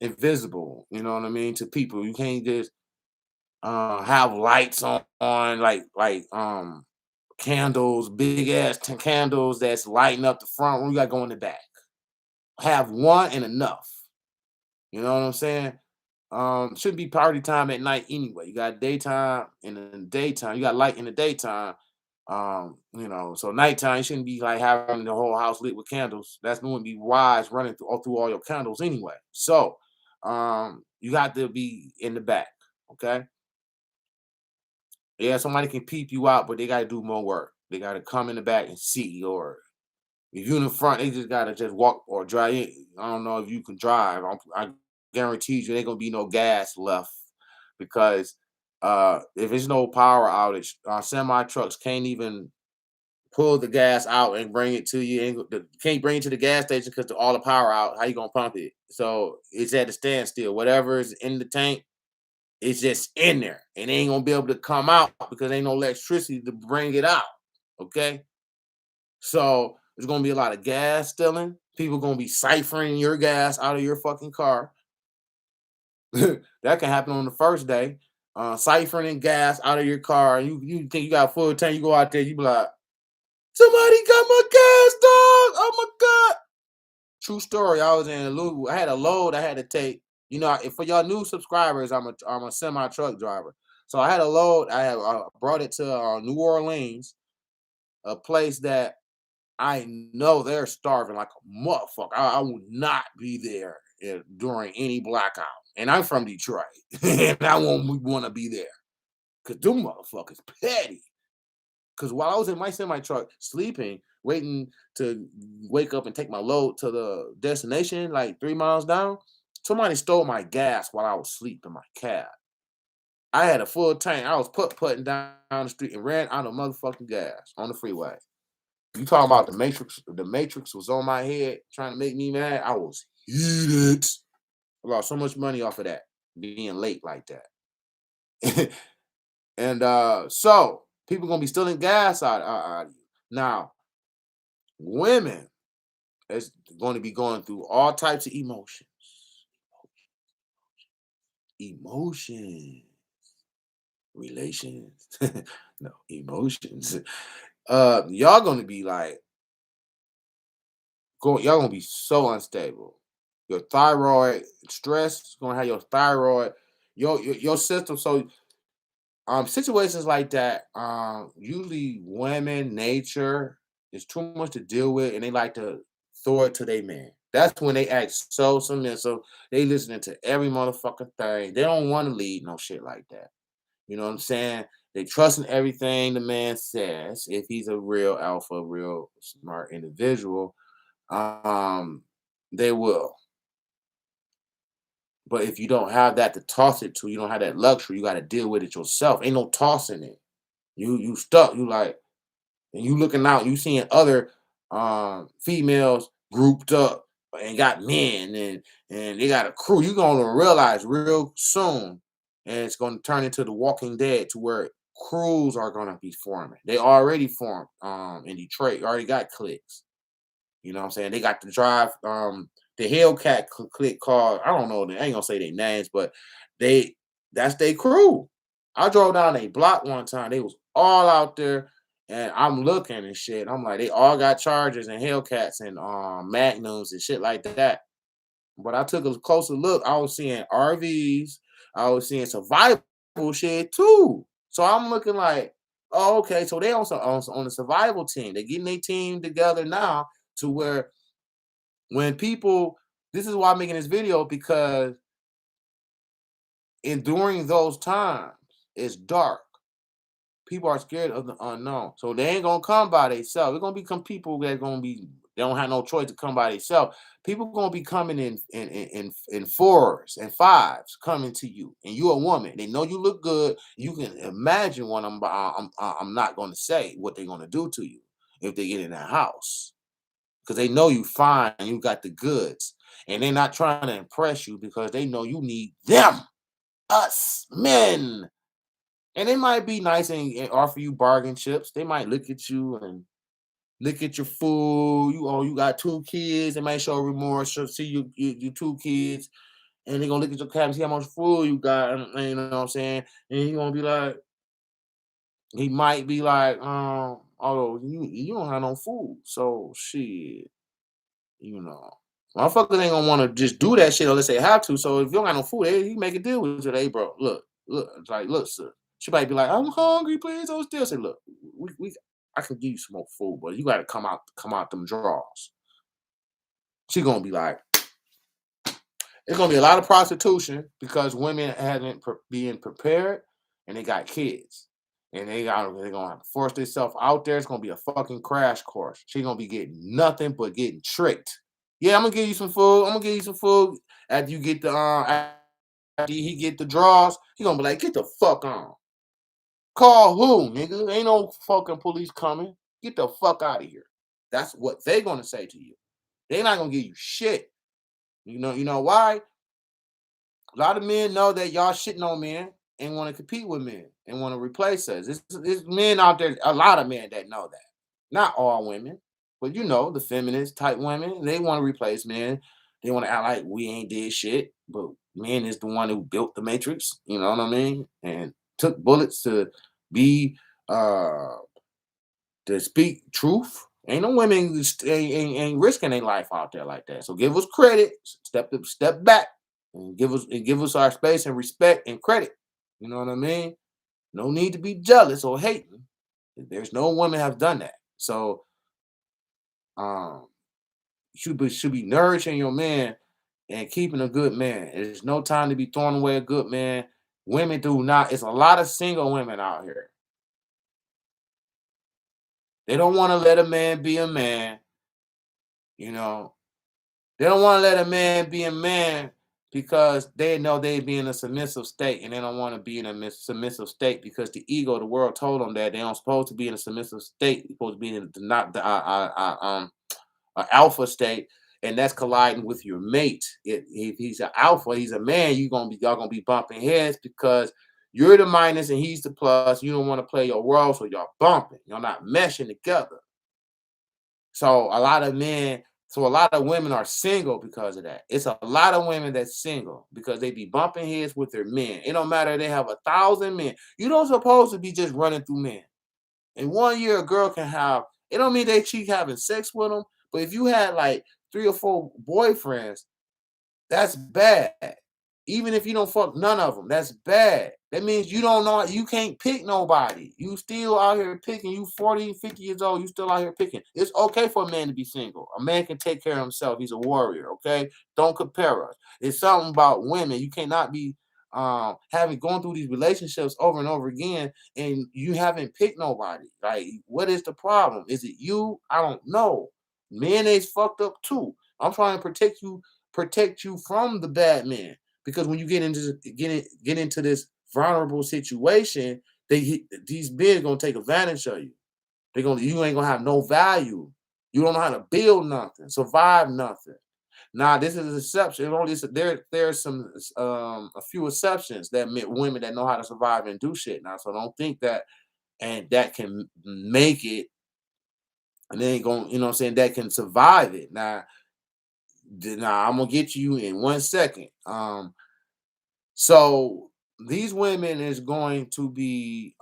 A: invisible. You know what I mean, to people. You can't just have lights on like candles, big ass candles that's lighting up the front room. You got to go in the back. Have one and enough. You know what I'm saying? Shouldn't be party time at night anyway. You got daytime, and in the daytime, you got light in the daytime. So nighttime you shouldn't be like having the whole house lit with candles. That's going to be wise running through all your candles anyway. So you got to be in the back. Okay. Yeah, somebody can peep you out, but they got to do more work. They got to come in the back and see, or if you in the front, they just gotta just walk or drive in. I don't know if you can drive. I guarantee you, there ain't gonna be no gas left, because if there's no power outage, semi trucks can't even pull the gas out and bring it to you. Can't bring it to the gas station because all the power out. How you gonna pump it? So it's at a standstill. Whatever is in the tank, it's just in there, and they ain't gonna be able to come out because ain't no electricity to bring it out. Okay. So there's gonna be a lot of gas stealing. People gonna be siphoning your gas out of your fucking car. That can happen on the first day. Siphoning gas out of your car. You think you got a full tank, you go out there, you be like, somebody got my gas, dog. Oh my God. True story. I was in Louisville. I had a load I had to take. For y'all new subscribers, I'm a semi truck driver. So I had a load. I have brought it to New Orleans, a place that I know they're starving like a motherfucker. I would not be there during any blackout. And I'm from Detroit, and I won't want to be there because them motherfuckers petty. Because while I was in my semi truck sleeping, waiting to wake up and take my load to the destination, like 3 miles down, somebody stole my gas while I was asleep in my cab. I had a full tank. I was putting down the street and ran out of motherfucking gas on the freeway. You talking about the Matrix? The Matrix was on my head trying to make me mad. I was heated. I lost so much money off of that, being late like that. And so people gonna be stealing gas out of you. Now, women is going to be going through all types of emotions. Emotions. Relations. No, emotions. Y'all gonna be like y'all gonna be so unstable. Your thyroid stress is gonna have your thyroid, your system. So situations like that, usually women nature is too much to deal with, and they like to throw it to their man. That's when they act so submissive. They listening to every motherfucking thing. They don't want to lead no shit like that. You know what I'm saying? They trust in everything the man says. If he's a real alpha, real smart individual, um, they will. But if you don't have that to toss it to, you don't have that luxury. You got to deal with it yourself. Ain't no tossing it. You stuck. You like, and you looking out. You seeing other females grouped up and got men and they got a crew. You're gonna realize real soon, and it's gonna turn into the Walking Dead to where crews are gonna be forming. They already formed in Detroit. You already got cliques. You know what I'm saying? They got to drive the Hellcat clique called, I don't know, I ain't gonna say their names, but they that's their crew. I drove down a block one time. They was all out there, and I'm looking and shit. I'm like, they all got Chargers and Hellcats and Magnums and shit like that. But I took a closer look. I was seeing RVs. I was seeing survival shit too. So I'm looking like, oh, okay. So they also on the survival team. They're getting their team together now to where when people, this is why I'm making this video, because during those times, it's dark. People are scared of the unknown. So they ain't gonna come by themselves. It's gonna become people that gonna be, they don't have no choice to come by themselves. People gonna be coming in fours and fives coming to you, and you're a woman. They know you look good. You can imagine what I'm not gonna say what they're gonna do to you if they get in that house. Because they know you fine, you got the goods. And they're not trying to impress you because they know you need them, us, men. And they might be nice and offer you bargain chips. They might look at you and look at your food. You got 2 kids. They might show remorse. See you 2 kids. And they're gonna look at your cabinet, see how much food you got. And you know what I'm saying? And he's gonna be like, he might be like, oh, you don't have no food. So shit. You know, motherfuckers ain't gonna want to just do that shit unless they have to. So if you don't got no food, hey, you make a deal with it. Hey, bro, look, it's like, look, sir. She might be like, I'm hungry, please. I was still say, look, I can give you some more food, but you got to come out them drawers. She gonna be like, it's gonna be a lot of prostitution because women haven't being prepared and they got kids. And they're gonna have to force themselves out there. It's gonna be a fucking crash course. She gonna be getting nothing but getting tricked. Yeah, I'm gonna give you some food. I'm gonna give you some food. After you get the after he get the draws, he gonna be like, get the fuck on. Call who, nigga? Ain't no fucking police coming. Get the fuck out of here. That's what they gonna say to you. They not gonna give you shit. You know why? A lot of men know that y'all shitting on men and want to compete with men and want to replace us. It's men out there, a lot of men that know that. Not all women, but the feminist type women, they want to replace men. They want to act like we ain't did shit, but men is the one who built the matrix, you know what I mean? And took bullets to be to speak truth. Ain't no women ain't risking their life out there like that. So give us credit, step back, and give us our space and respect and credit. You know what I mean? No need to be jealous or hating. There's no women have done that. So um should be nourishing your man and keeping a good man. There's no time to be throwing away a good man. Women do not. It's a lot of single women out here. They don't want to let a man be a man. You know, they don't want to let a man be a man because they know they be in a submissive state, and they don't want to be in a submissive state because the ego, the world told them that they don't supposed to be in a submissive state. They're supposed to be in the, not the alpha state, and that's colliding with your mate. If he's an alpha, he's a man. Y'all gonna be bumping heads because you're the minus and he's the plus. You don't want to play your role, so y'all bumping. You're not meshing together. So a lot of men, so a lot of women are single because of that. It's a lot of women that's single because they be bumping heads with their men. It don't matter if they have 1,000 men. You don't supposed to be just running through men. In 1 year, a girl can have, it don't mean they cheat having sex with them, but if you had like 3 or 4 boyfriends, that's bad. Even if you don't fuck none of them, that's bad. That means you don't know, you can't pick nobody. You still out here picking. You 40, 50 years old, you still out here picking. It's okay for a man to be single. A man can take care of himself. He's a warrior, okay? Don't compare us. It's something about women. You cannot be having going through these relationships over and over again and you haven't picked nobody. Like, what is the problem? Is it you? I don't know. Men is fucked up too. I'm trying to protect you from the bad men. Because when you get into this vulnerable situation, these men gonna take advantage of you. You ain't gonna have no value. You don't know how to build nothing, survive nothing. Now this is an exception. There's some a few exceptions that women that know how to survive and do shit now. So don't think that and that can make it and they ain't gonna, what I'm saying, that can survive it. Now I'm gonna get you in 1 second. So these women is going to be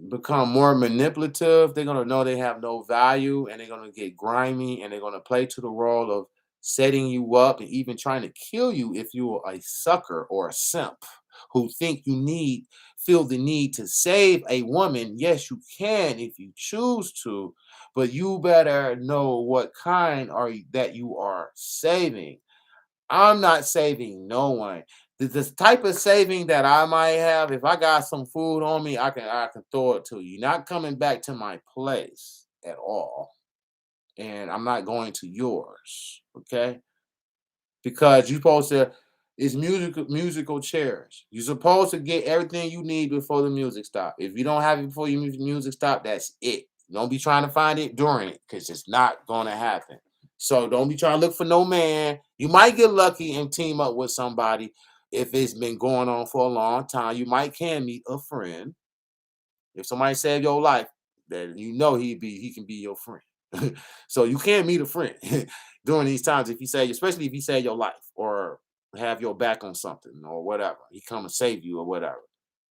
A: become more manipulative. They're gonna know they have no value and they're gonna get grimy and they're gonna play to the role of setting you up and even trying to kill you if you're a sucker or a simp who think you feel the need to save a woman. Yes, you can if you choose to, but you better know what kind that you are saving. I'm not saving no one. The type of saving that I might have, if I got some food on me, I can throw it to you. Not coming back to my place at all. And I'm not going to yours. Okay? Because you're supposed to, it's musical chairs. You're supposed to get everything you need before the music stop. If you don't have it before your music stop, that's it. Don't be trying to find it during it because it's not gonna happen. So don't be trying to look for no man. You might get lucky and team up with somebody if it's been going on for a long time. You might can meet a friend. If somebody saved your life, then you know he can be your friend. So you can meet a friend during these times if you say, especially if he saved your life or have your back on something or whatever. He come and save you or whatever.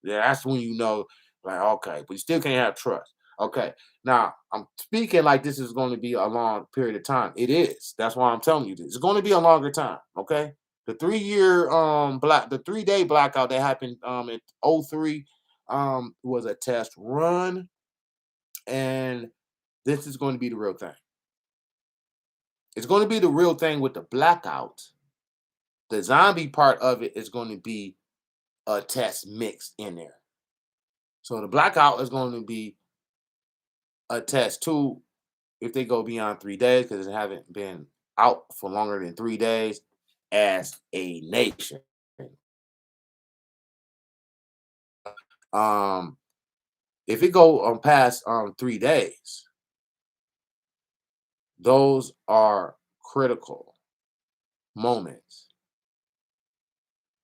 A: Yeah, that's when you know, like, okay, but you still can't have trust. Okay. Now I'm speaking like this is going to be a long period of time. It is. That's why I'm telling you this. It's going to be a longer time. Okay. The 3-day blackout that happened in '03 was a test run, and this is going to be the real thing. It's going to be the real thing with the blackout. The zombie part of it is going to be a test mixed in there. So the blackout is going to be a test too if they go beyond 3 days because they haven't been out for longer than 3 days as a nation. Um, if it go past 3 days, those are critical moments.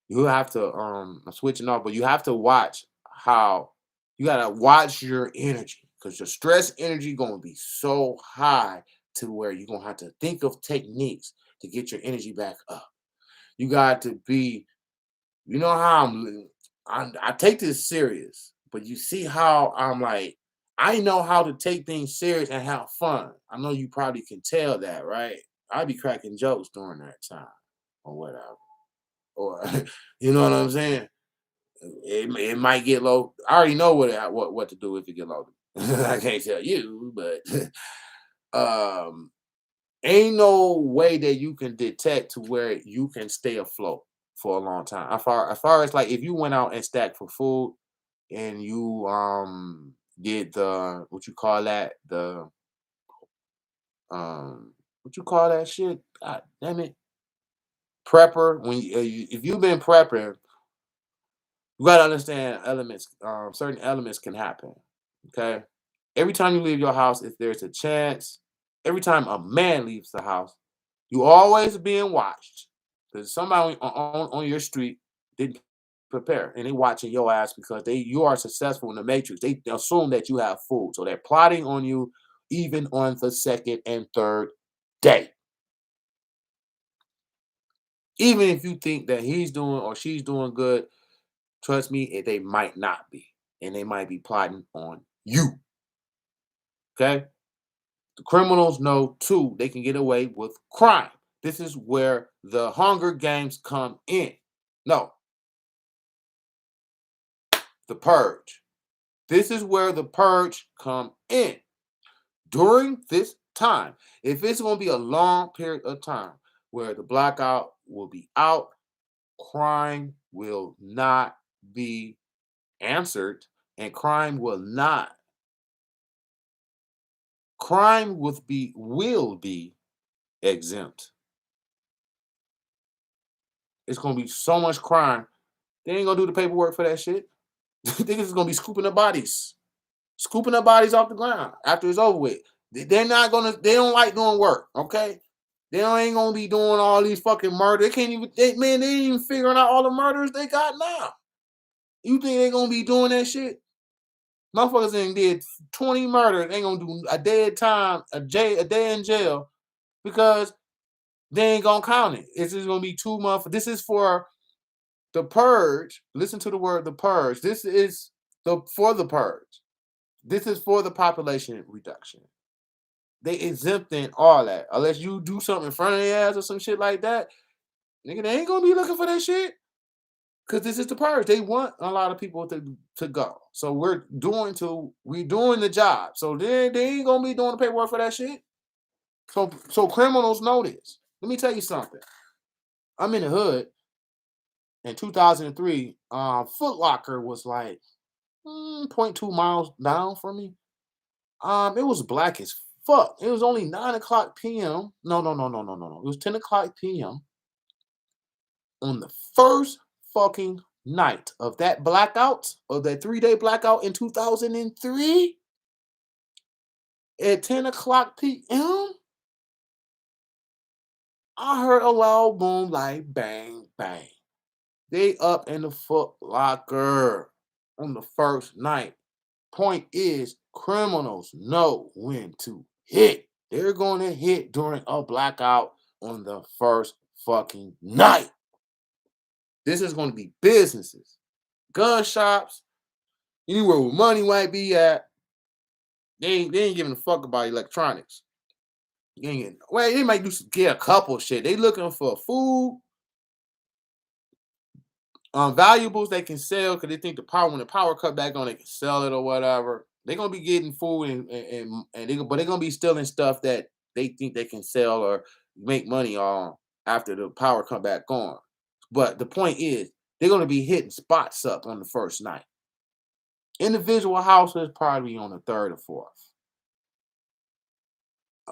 A: You have to I'm switching off, but you have to watch how you gotta watch your energy because your stress energy gonna be so high to where you're gonna have to think of techniques to get your energy back up. You got to be, you know how I take this serious, but you see how I'm like, I know how to take things serious and have fun. I know you probably can tell that, right? I be cracking jokes during that time or whatever. Or you know what I'm saying? It might get low. I already know what to do if it get low. I can't tell you, but um Ain't no way that you can detect to where you can stay afloat for a long time. As far as like if you went out and stacked for food and you did the what you call that what you call that shit? God damn it, prepper. If you've been prepping, you gotta understand elements. Certain elements can happen. Okay, every time you leave your house, if there's a chance, every time a man leaves the house, you always being watched because somebody on your street didn't prepare and they watching your ass because you are successful in the matrix. They assume that you have food, so they're plotting on you even on the second and third day. Even if you think that he's doing or she's doing good, trust me, they might not be, and they might be plotting on you. Okay, the criminals know too they can get away with crime. This is where the Hunger Games come in. No, the purge. This is where the purge come in. During this time, if it's going to be a long period of time where the blackout will be out, crime will not be answered, and crime will be exempt. It's going to be so much crime. They ain't going to do the paperwork for that shit. Niggas is going to be scooping up bodies off the ground after it's over with. They're not gonna. They don't like doing work. Okay, ain't gonna be doing all these fucking murders. They can't even. Man, they ain't even figuring out all the murders they got now. You think they gonna be doing that shit? Motherfuckers ain't did 20 murders. They ain't gonna do a day at time, a day in jail because they ain't gonna count it. It's just gonna be 2 months. This is for the purge. Listen to the word the purge. This is for the purge. This is for the population reduction. They exempting all that. Unless you do something in front of their ass or some shit like that, nigga, they ain't gonna be looking for that shit. Cause this is the purge. They want a lot of people to go. So we're doing the job. So they ain't gonna be doing the paperwork for that shit. So criminals know this. Let me tell you something. I'm in the hood in 2003. Foot Locker was like zero point 0.2 miles down from me. It was black as fuck. It was only 9 o'clock p.m. No. It was 10 o'clock p.m. on the first fucking night of that blackout, of that 3-day blackout in 2003. At 10 o'clock p.m., I heard a loud boom like bang, bang. They up in the Foot Locker on the first night. Point is, criminals know when to hit. They're going to hit during a blackout on the first fucking night. This is going to be businesses, gun shops, anywhere where money might be at. They ain't giving a fuck about electronics. Well, they might get a couple shit. They looking for food, valuables they can sell because they think when the power cut back on, they can sell it or whatever. They're gonna be getting food but they're gonna be stealing stuff that they think they can sell or make money on after the power come back on. But the point is, they're gonna be hitting spots up on the first night. Individual houses probably on the third or fourth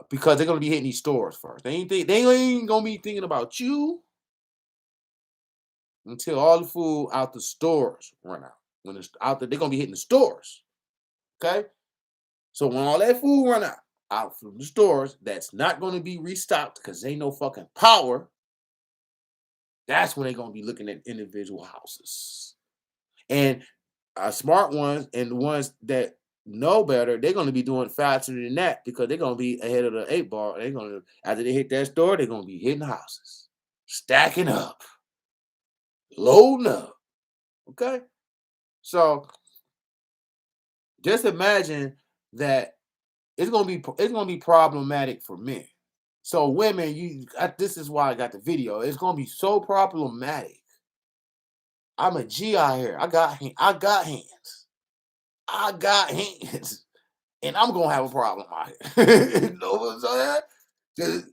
A: because they're gonna be hitting these stores first. They ain't gonna be thinking about you until all the food out the stores run out. When it's out there, they're gonna be hitting the stores. Okay, so when all that food run out from the stores, that's not gonna be restocked because ain't no fucking power. That's when they're gonna be looking at individual houses and smart ones and the ones that know better. They're gonna be doing faster than that because they're gonna be ahead of the 8 ball. They're gonna after they hit that store, they're gonna be hitting houses, stacking up, loading up. Okay. So just imagine that it's gonna be problematic for men. So women, this is why I got the video. It's gonna be so problematic. I'm a G out here. I got hands. I got hands, and I'm gonna have a problem out here. You know what I'm saying?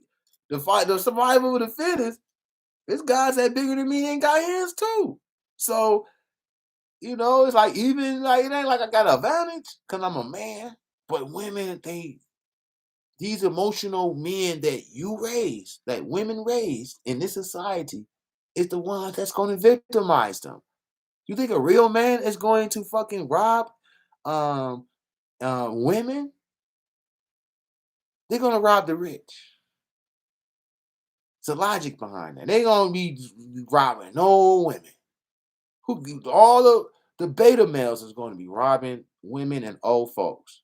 A: The survival of the fittest. This guy's that bigger than me ain't got hands too. So, it's like even like it ain't like I got an advantage because I'm a man. But women, these emotional men that you raise, that women raised in this society, is the ones that's going to victimize them. You think a real man is going to fucking rob um women? They're gonna rob the rich. It's the logic behind that. They gonna be robbing no women. All the beta males is gonna be robbing women and old folks.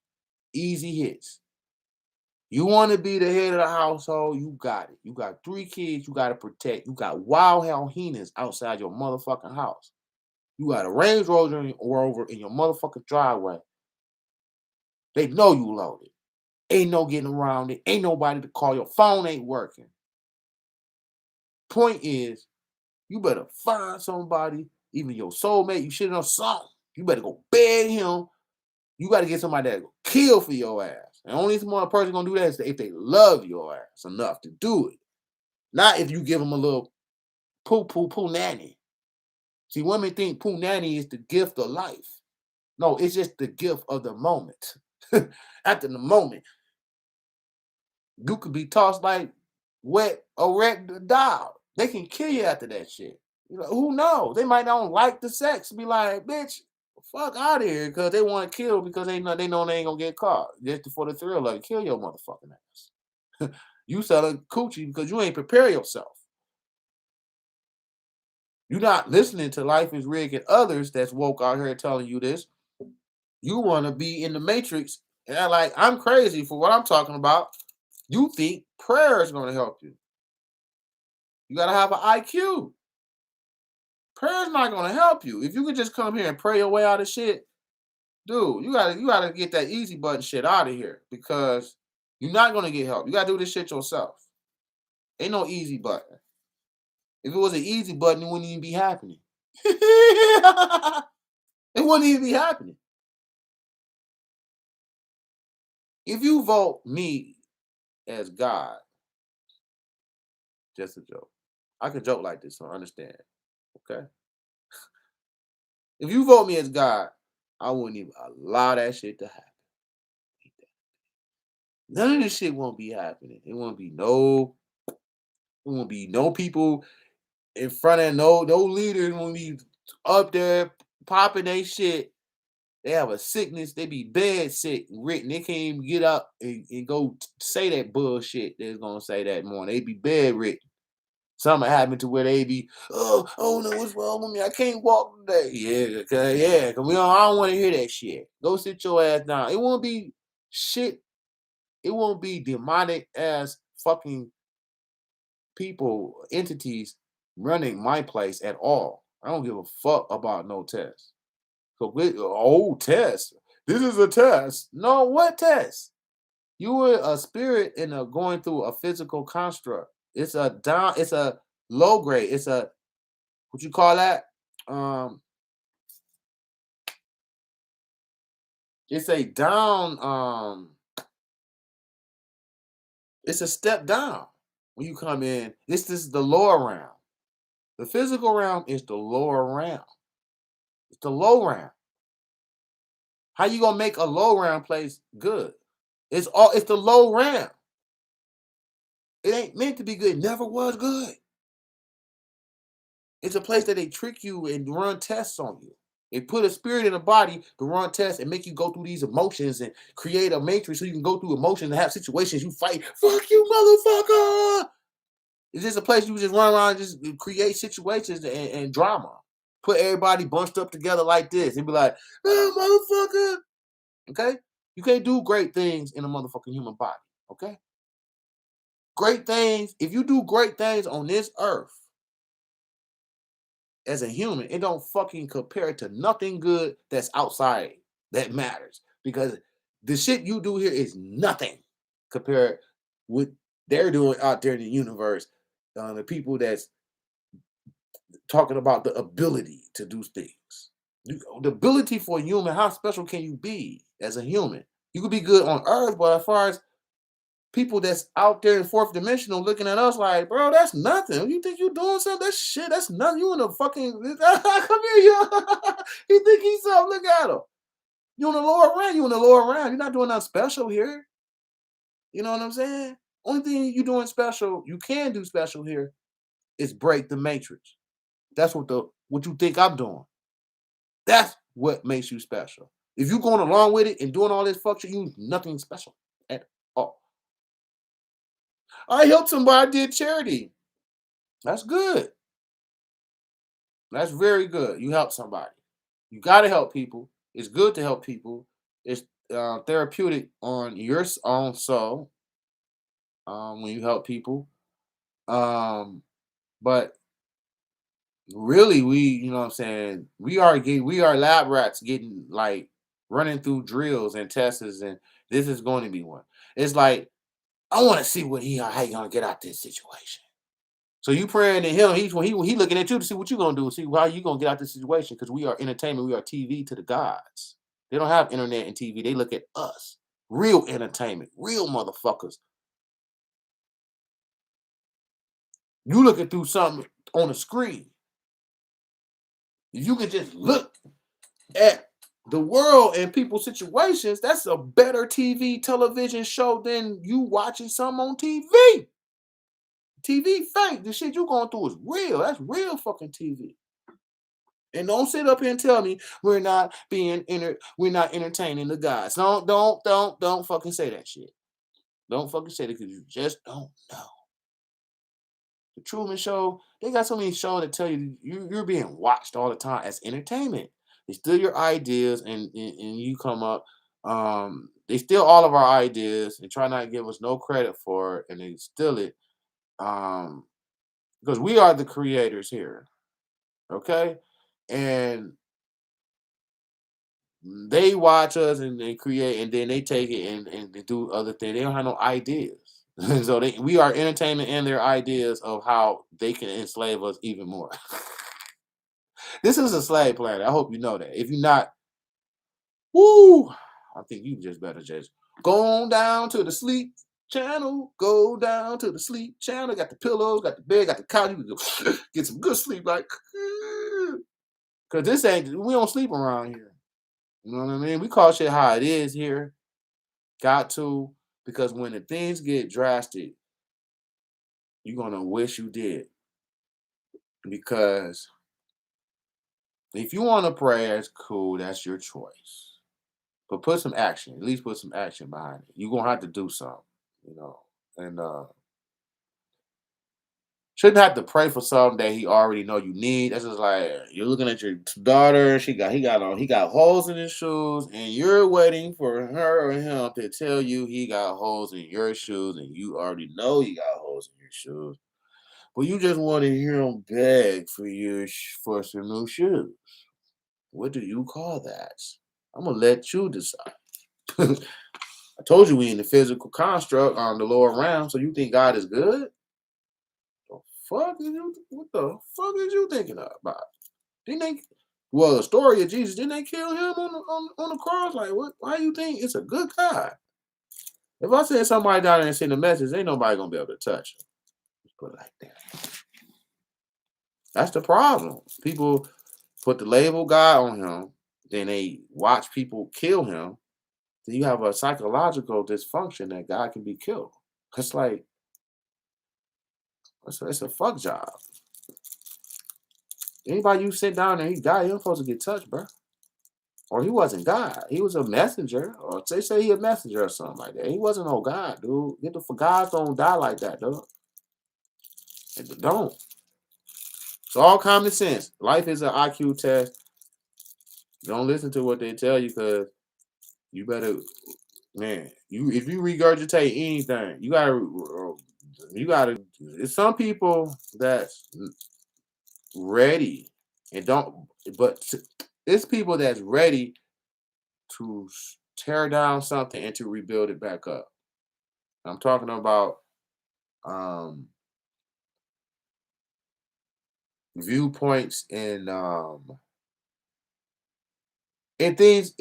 A: Easy hits. You want to be the head of the household, you got it. You got 3 kids you got to protect. You got wild hyenas outside your motherfucking house. You got a Range Rover in your motherfucking driveway. They know you loaded. Ain't no getting around it. Ain't nobody to call. Your phone ain't working. Point is, you better find somebody, even your soulmate. You shit on something. You better go beg him. You got to get somebody that will kill for your ass. And only one person gonna do that is if they love your ass enough to do it. Not if you give them a little poo nanny. See, women think poo nanny is the gift of life. No, it's just the gift of the moment. After the moment, you could be tossed like wet or wrecked dog. They can kill you after that shit. Who knows? They might not like the sex. Be like, bitch, fuck out of here, because they want to kill because they know they ain't gonna get caught. Just for the thrill of it, kill your motherfucking ass. You selling coochie because you ain't prepare yourself. You're not listening to Life is Rigged and others that's woke out here telling you this. You want to be in the matrix and act like I'm crazy for what I'm talking about. You think prayer is going to help you. You got to have an IQ. Prayer is not going to help you. If you could just come here and pray your way out of shit, dude, you gotta get that easy button shit out of here, because you're not going to get help. You got to do this shit yourself. Ain't no easy button. If it was an easy button, it wouldn't even be happening. It wouldn't even be happening. If you vote me as God, just a joke. I can joke like this, so understand. Okay? If you vote me as God, I wouldn't even allow that shit to happen. None of this shit won't be happening. It won't be no people in front of no leaders won't be up there popping they shit. They have a sickness. They be bed sick, written. They can't even get up and go say that bullshit they're gonna say that morning. They be bedridden. Something happened to where they be, oh, I don't know what's wrong with me. I can't walk today. Cause I don't want to hear that shit. Go sit your ass down. It won't be shit. It won't be demonic ass fucking people, entities running my place at all. I don't give a fuck about no test. So, test. This is a test. No, what test? You were a spirit in a going through a physical construct. It's a low grade. It's a, what you call that? It's a down, it's a step down when you come in. This is the lower realm. The physical realm is the lower realm. It's the low realm. How you gonna make a low realm place good? It's the low realm. It ain't meant to be good. It never was good. It's a place that they trick you and run tests on you. They put a spirit in a body to run tests and make you go through these emotions and create a matrix so you can go through emotions and have situations you fight. Fuck you, motherfucker! It's just a place you just run around and just create situations and drama. Put everybody bunched up together like this and be like, oh, motherfucker. Okay? You can't do great things in a motherfucking human body. Okay? Great things, if you do great things on this earth as a human, it don't fucking compare to nothing good that's outside that matters. Because the shit you do here is nothing compared with they're doing out there in the universe. The people that's talking about the ability to do things. The ability for a human, how special can you be as a human? You could be good on earth, but as far as People that's out there in fourth dimensional looking at us like, bro, that's nothing. You think you doing something? That's shit. That's nothing. You in a fucking come here, you. He think he's something. Look at him. You in the lower round. You in the lower round. You're not doing nothing special here. You know what I'm saying? Only thing you doing special, you can do special here, is break the matrix. That's what you think I'm doing. That's what makes you special. If you going along with it and doing all this fuck shit, you nothing special at all. I helped somebody, I did charity. That's good. That's very good. You help somebody. You got to help people. It's good to help people. It's therapeutic on your own soul when you help people. Um, but really, you know what I'm saying, we are lab rats getting like running through drills and tests, and this is going to be one. It's like I want to see how he gonna get out this situation. So you praying to him, he looking at you to see what you gonna do, see how you gonna get out this situation, because we are entertainment, we are TV to the gods. They don't have internet and TV, they look at us. Real entertainment, real motherfuckers. You looking through something on the screen. If you can just look at the world and people's situations, that's a better television show than you watching something on TV. TV fake. The shit you going through is real. That's real fucking TV. And don't sit up here and tell me we're not entertaining the guys. Don't fucking say that shit. Don't fucking say that because you just don't know. The Truman Show, they got so many shows that tell you're being watched all the time as entertainment. They steal your ideas and you come up. They steal all of our ideas and try not to give us no credit for it, and they steal it. Because we are the creators here. Okay? And they watch us and they create, and then they take it and they do other things. They don't have no ideas. So we are entertainment and their ideas of how they can enslave us even more. This is a slave planet. I hope you know that. If you're not, woo, I think you just better just go on down to the sleep channel. Go down to the sleep channel. Got the pillows, got the bed, got the couch. You can get some good sleep, like, because we don't sleep around here. You know what I mean? We call shit how it is here. Got to, because when the things get drastic, you're gonna wish you did. Because if you want to pray, that's cool. That's your choice. But put some action. At least put some action behind it. You're gonna have to do something, you know. And shouldn't have to pray for something that he already know you need. That's just like you're looking at your daughter. He got holes in his shoes, and you're waiting for her or him to tell you he got holes in your shoes, and you already know he got holes in your shoes. But you just want to hear him beg for some new shoes. What do you call that? I'm gonna let you decide. I told you we in the physical construct on the lower realm, so you think God is good? What the fuck is you thinking about? Didn't they? Well, the story of Jesus, didn't they kill him on the cross? Like, what? Why you think it's a good God? If I send somebody down there and send a message, ain't nobody gonna be able to touch him. Let's put it like that. That's the problem. People put the label God on him, then they watch people kill him. Then you have a psychological dysfunction that God can be killed. It's like it's a fuck job. Anybody you sit down and he died, he don't supposed to get touched, bro. Or he wasn't God. He was a messenger. Or they say he a messenger or something like that. He wasn't no God, dude. Gods don't die like that, dude. They don't. It's all common sense. Life is an IQ test. Don't listen to what they tell you, because you better, man. If you regurgitate anything, you gotta. It's some people that's ready and don't, but it's people that's ready to tear down something and to rebuild it back up. I'm talking about um, viewpoints and things.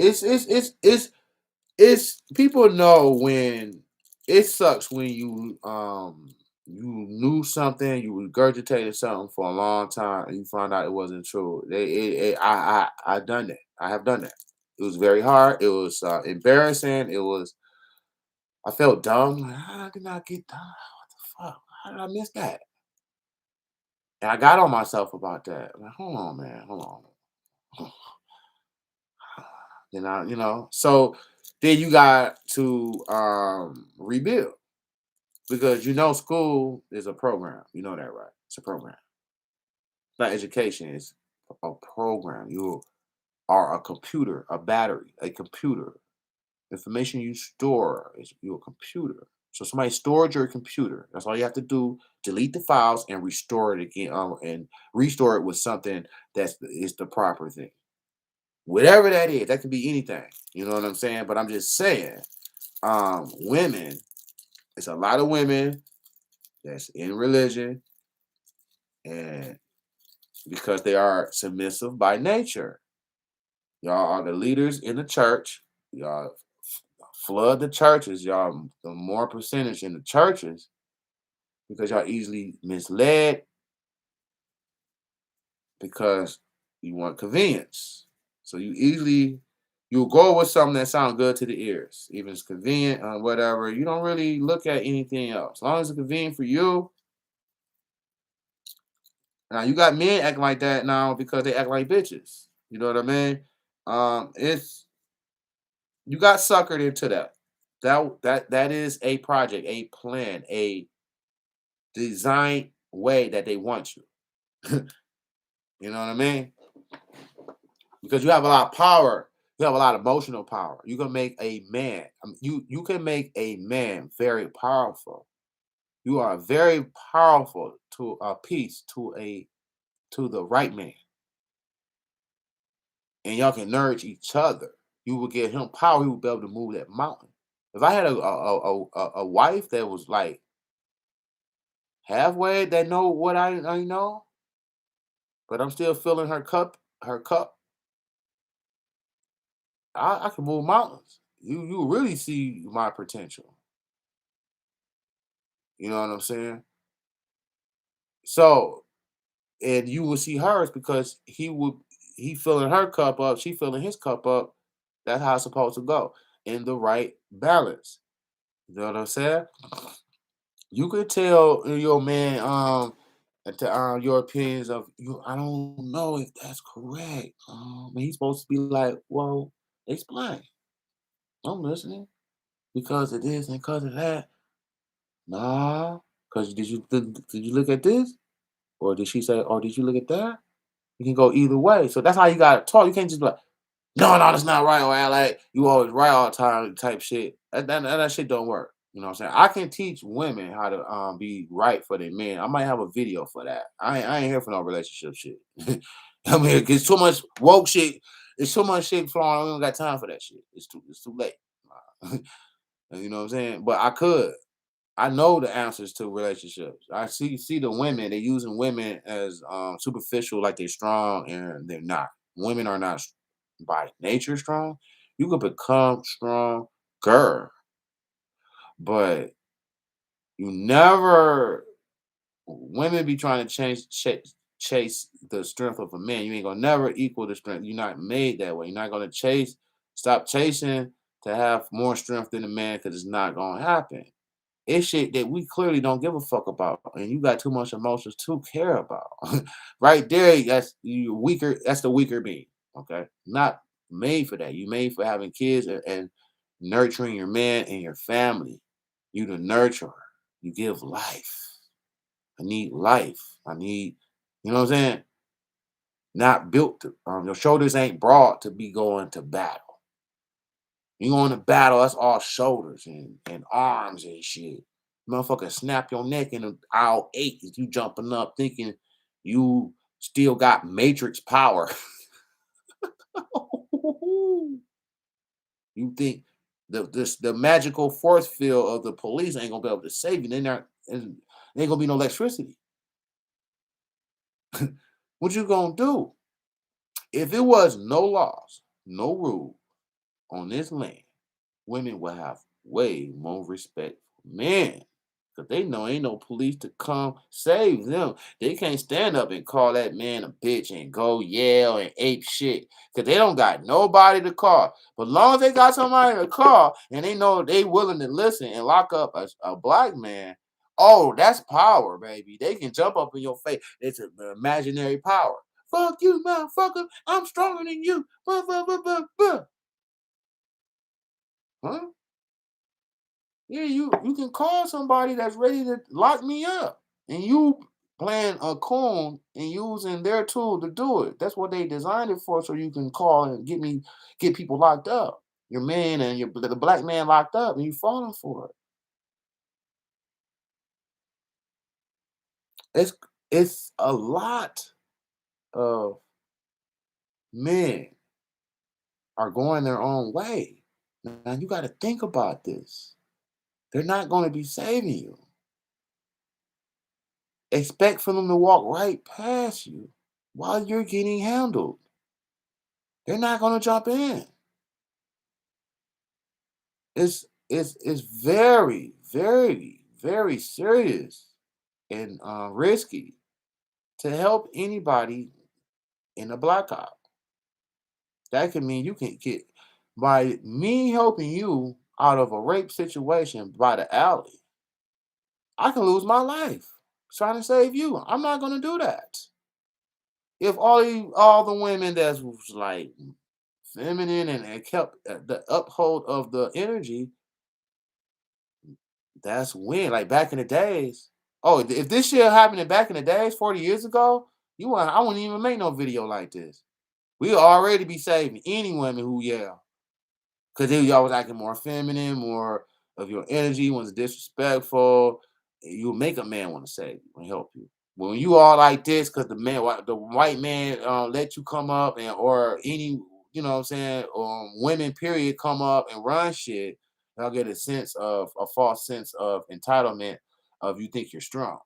A: It's people know when it sucks when you knew something, you regurgitated something for a long time, and you find out it wasn't true. I done that. I have done that. It was very hard. It was embarrassing. I felt dumb. Like, how did I get done? What the fuck? How did I miss that? And I got on myself about that. I'm like, hold on, man. Hold on. So then you got to rebuild because school is a program. You know that, right? It's a program. It's not education. It's a program. You are a computer, a battery, a computer. Information you store is your computer. So somebody stored your computer. That's all you have to do. Delete the files and restore it again, and restore it with something is the proper thing. Whatever that is, that could be anything. You know what I'm saying? But I'm just saying, women. It's a lot of women that's in religion, and because they are submissive by nature, y'all are the leaders in the church. Y'all flood the churches. Y'all the more percentage in the churches because y'all easily misled because you want convenience. So you'll go with something that sounds good to the ears, even if it's convenient or whatever. You don't really look at anything else. As long as it's convenient for you. Now you got men acting like that now because they act like bitches. You know what I mean? It's you got suckered into that. That is a project, a plan, a design way that they want you. You know what I mean? Because you have a lot of power. You have a lot of emotional power. You can make a man. You can make a man very powerful. You are very powerful to a piece to the right man, and y'all can nourish each other. You will give him power. He will be able to move that mountain. If I had a wife that was like halfway, that know what I know, but I'm still filling her cup, I can move mountains. You really see my potential. You know what I'm saying? So, and you will see hers because he filling her cup up, she filling his cup up. That's how it's supposed to go in the right balance. You know what I'm saying? You could tell your man your opinions of you. I don't know if that's correct. And he's supposed to be like, well, explain. I'm listening because of this and because of that. Nah, because did you look at this? Or did she say, "Oh, did you look at that?" You can go either way. So that's how you gotta talk. You can't just be like, "No, no, that's not right," or act like you always right all the time type shit. That shit don't work. You know what I'm saying? I can teach women how to be right for their men. I might have a video for that. I ain't here for no relationship shit. I mean, it's too much woke shit. It's too much shit flowing. I don't got time for that shit. It's too late. You know what I'm saying? But I know the answers to relationships. I see the women, they're using women as superficial, like they're strong, and they're not. Women are not by nature strong. You can become stronger, but you never women be trying to chase the strength of a man. You ain't gonna never equal the strength. You're not made that way. You're not gonna stop chasing to have more strength than a man because it's not gonna happen. It's shit that we clearly don't give a fuck about, and you got too much emotions to care about. Right there, that's you weaker. That's the weaker being. Okay, not made for that. You made for having kids and nurturing your man and your family. You the nurturer. You give life. I need life. I need, you know what I'm saying? Not built to. Your shoulders ain't broad to be going to battle. You going to battle, that's all shoulders and arms and shit. Motherfucker snap your neck in an aisle 8 as you jumping up thinking you still got matrix power. You think the magical force field of the police ain't gonna be able to save you. Then there ain't gonna be no electricity. What you gonna do? If it was no laws, no rule on this land, women would have way more respect men. Because they know ain't no police to come save them. They can't stand up and call that man a bitch and go yell and ape shit. Because they don't got nobody to call. But as long as they got somebody to call and they know they willing to listen and lock up a black man, oh, that's power, baby. They can jump up in your face. It's an imaginary power. Fuck you, motherfucker. I'm stronger than you. Buh, buh, buh, buh, buh. Huh? Yeah, you can call somebody that's ready to lock me up, and you playing a coon and using their tool to do it. That's what they designed it for, so you can call and get people locked up. Your man and the black man locked up, and you falling for it. It's it's a lot of men are going their own way. Now you got to think about this. They're not going to be saving you. Expect for them to walk right past you while you're getting handled. They're not going to jump in. It's very, very, very serious and risky to help anybody in a blackout. That can mean you can get by me helping you out of a rape situation by the alley. I can lose my life trying to save you. I'm not going to do that. If all the women that's was like feminine and kept the uphold of the energy, that's when, like back in the days. Oh, if this shit happened back in the days, 40 years ago, I wouldn't even make no video like this. We already be saving any women who yell. Cause they always acting more feminine, more of your energy, was disrespectful. You make a man want to save you and help you. When you all like this, cause the white man let you come up and or any, you know what I'm saying, women period come up and run shit, they'll get a false sense of entitlement of you think you're strong.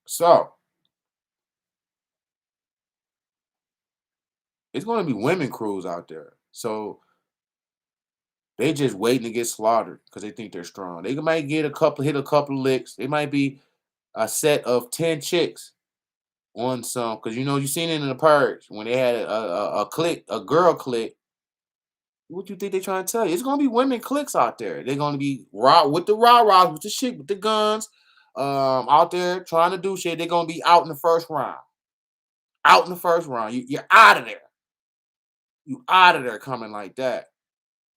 A: So it's gonna be women crews out there. So they just waiting to get slaughtered because they think they're strong. They might hit a couple licks. They might be a set of 10 chicks on some, because you seen it in the purge when they had a clique, a girl clique. What you think they trying to tell you? It's gonna be women cliques out there. They're gonna be raw with the rah-rahs, with the shit, with the guns, out there trying to do shit. They're gonna be out in the first round. Out in the first round. You're out of there. You out of there coming like that.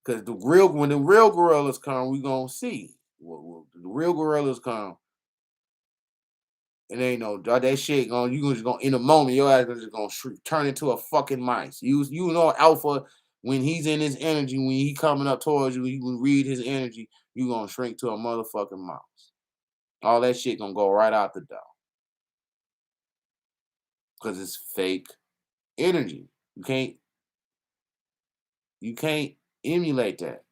A: Because when the real gorillas come, we gonna see. The real gorillas come. It ain't no that shit going. You just gonna in a moment. Your ass is just gonna turn into a fucking mice. You know alpha when he's in his energy. When he coming up towards you, you can read his energy. You gonna shrink to a motherfucking mouse. All that shit gonna go right out the door because it's fake energy. You can't emulate that.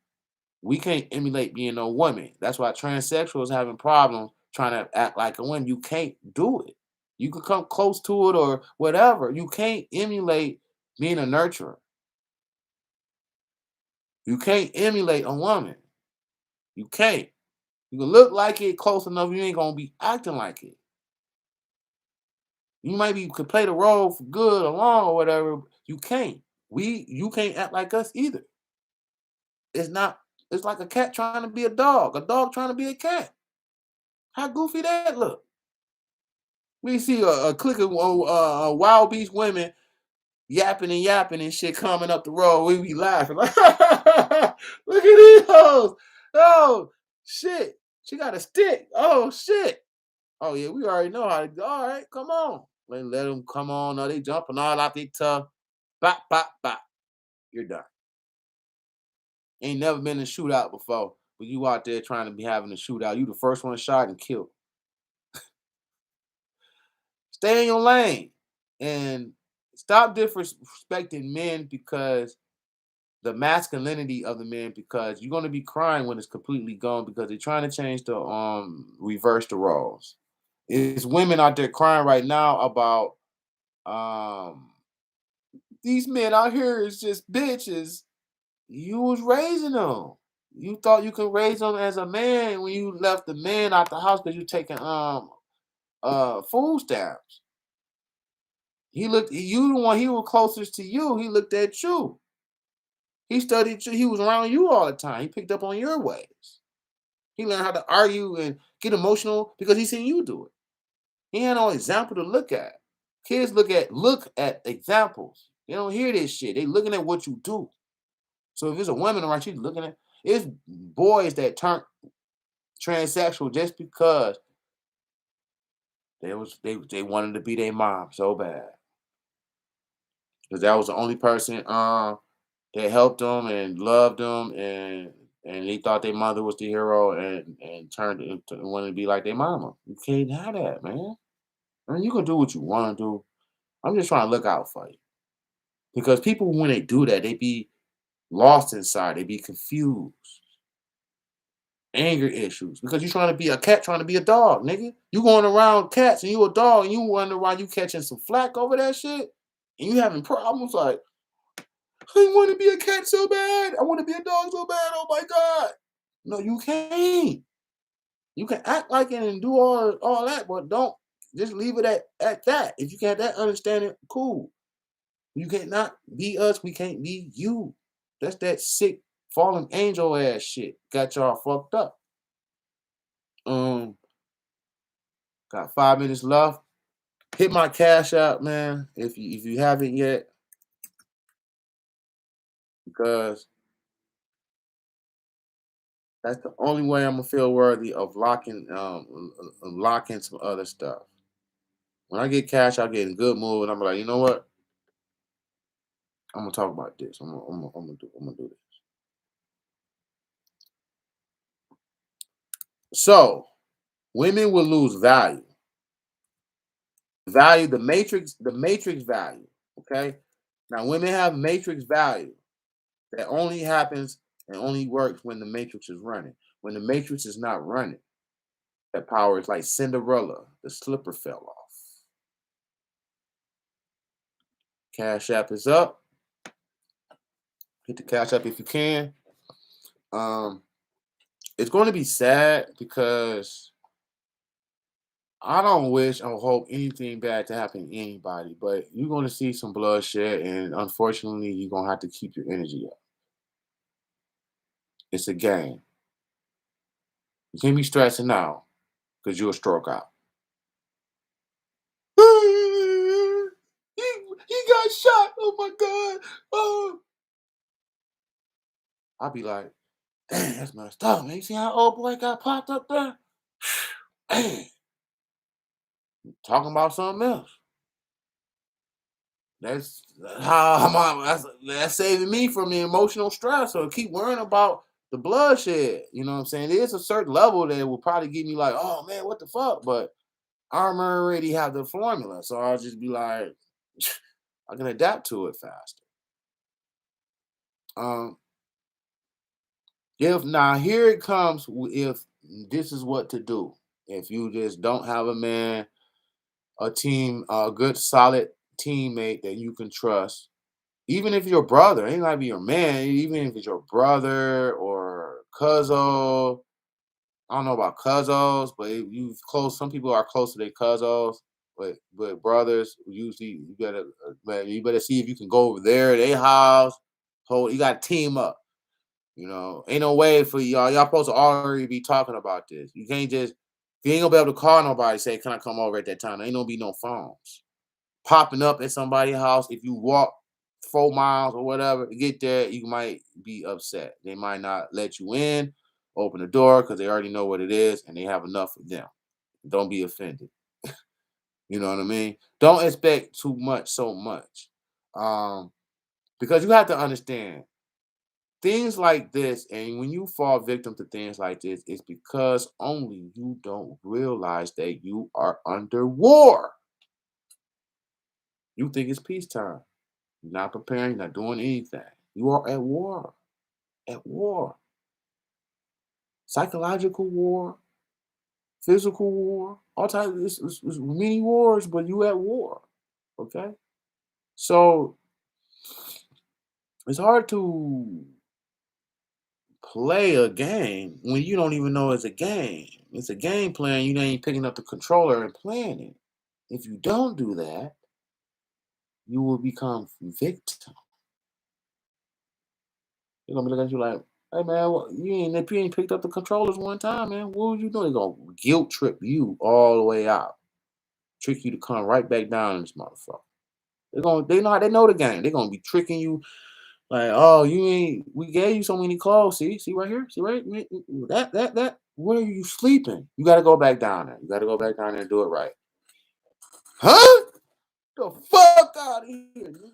A: We can't emulate being a woman. That's why transsexuals having problems trying to act like a woman. You can't do it. You can come close to it or whatever. You can't emulate being a nurturer. You can't emulate a woman. You can't. You can look like it close enough. You ain't gonna be acting like it. You might be could play the role for good or long or whatever. You can't. You can't act like us either. It's not. It's like a cat trying to be a dog trying to be a cat. How goofy that look? We see a clique of wild beast women yapping and shit coming up the road. We be laughing like, look at these hoes. Oh shit, she got a stick. Oh shit. Oh yeah, we already know how to go. All right, come on. Let them come on. No, they jumping all out they tough. Bop, bop, bop. You're done. Ain't never been in a shootout before, but you out there trying to be having a shootout. You the first one shot and killed. Stay in your lane and stop disrespecting men because the masculinity of the men, because you're going to be crying when it's completely gone because they're trying to change the reverse the roles. It's women out there crying right now about um these men out here is just bitches. You was raising them. You thought you could raise them as a man when you left the man out the house because you taking food stamps. He looked you the one he was closest to you. He looked at you. He studied you. He was around you all the time. He picked up on your ways. He learned how to argue and get emotional because he seen you do it. He had no example to look at. Kids look at examples. They don't hear this shit. They looking at what you do. So if it's a woman around, she's looking at it's boys that turn transsexual just because they wanted to be their mom so bad. Because that was the only person that helped them and loved them and they thought their mother was the hero and turned into wanted to be like their mama. You can't have that, man. I mean, you can do what you want to do. I'm just trying to look out for you. Because people when they do that, they be lost inside, they be confused. Anger issues. Because you're trying to be a cat trying to be a dog, nigga. You going around cats and you a dog and you wonder why you catching some flack over that shit. And you having problems like, I want to be a cat so bad. I want to be a dog so bad. Oh my God. No, you can't. You can act like it and do all that, but don't just leave it at that. If you can have that understanding, cool. You cannot be us, we can't be you. That's that sick fallen angel ass shit. Got y'all fucked up. Um, got 5 minutes left. Hit my cash out, man. If you haven't yet, because that's the only way I'm gonna feel worthy of locking some other stuff. When I get cash, I get in a good mood, and I'm like, you know what? I'm gonna talk about this. I'm gonna do this. So women will lose value. The matrix value. Okay. Now women have matrix value that only happens and only works when the matrix is running. When the matrix is not running, that power is like Cinderella. The slipper fell off. Cash app is up. Hit the cash app if you can. Um, it's going to be sad because I don't wish or hope anything bad to happen to anybody, but you're going to see some bloodshed, and unfortunately, you're going to have to keep your energy up. It's a game. You can't be stressing out because you'll stroke out. He got shot. Oh my God. Oh, I'll be like, dang, that's messed up, man. You see how old boy got popped up there? Dang, talking about something else. That's that's saving me from the emotional stress or keep worrying about the bloodshed. You know what I'm saying? There's a certain level that will probably get me like, oh man, what the fuck? But I'm already have the formula. So I'll just be like, I can adapt to it faster. Um, if now here it comes, if this is what to do. If you just don't have a man, a team, a good solid teammate that you can trust, even if your brother, it ain't gotta be your man, even if it's your brother or cousin. I don't know about cousins, but if you close, some people are close to their cousins, but brothers usually you better man, you better see if you can go over there, their house. Hold, you got to team up. You know, ain't no way for y'all. Y'all supposed to already be talking about this. You can't just you ain't gonna be able to call nobody say, "Can I come over at that time?" There ain't gonna be no phones popping up at somebody's house. If you walk 4 miles or whatever to get there, you might be upset. They might not let you in, open the door because they already know what it is and they have enough of them. Don't be offended. You know what I mean? Don't expect too much so much. Um, because you have to understand things like this, and when you fall victim to things like this, it's because only you don't realize that you are under war. You think it's peacetime. You're not preparing, you're not doing anything. You are at war. At war. Psychological war, physical war, all types. It's many wars, but you at war. Okay, so it's hard to. play a game when you don't even know it's a game. It's a game plan. You ain't picking up the controller and playing it. If you don't do that, you will become victim. They're gonna be looking at you like, "Hey man, you ain't if you ain't picked up the controllers one time, man. What was you doing?" They're gonna guilt trip you all the way out, trick you to come right back down in this motherfucker. They know the game. They're gonna be tricking you like, "Oh, you ain't. We gave you so many clothes. See right here. See right that. Where are you sleeping? You got to go back down there. You got to go back down there and do it right." Huh? The fuck out of here, man.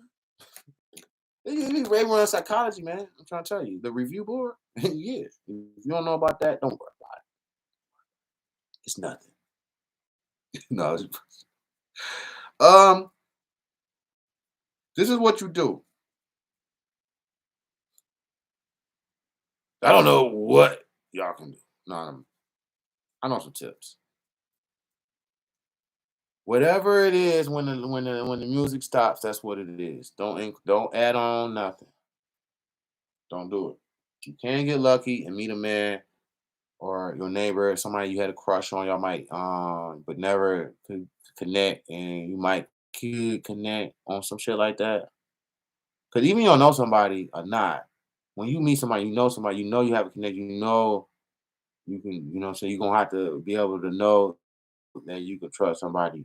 A: They run psychology, man. I'm trying to tell you. The review board, yeah. If you don't know about that, don't worry about it. It's nothing. No. Um, this is what you do. I don't know what y'all can do. No, I know some tips. Whatever it is, when the music stops, that's what it is. Don't add on nothing. Don't do it. You can get lucky and meet a man or your neighbor, somebody you had a crush on. Y'all might but never could connect, and you might could connect on some shit like that. Because even you don't know somebody or not, when you meet somebody, you know you have a connection. You know you can, so you're gonna have to be able to know that you can trust somebody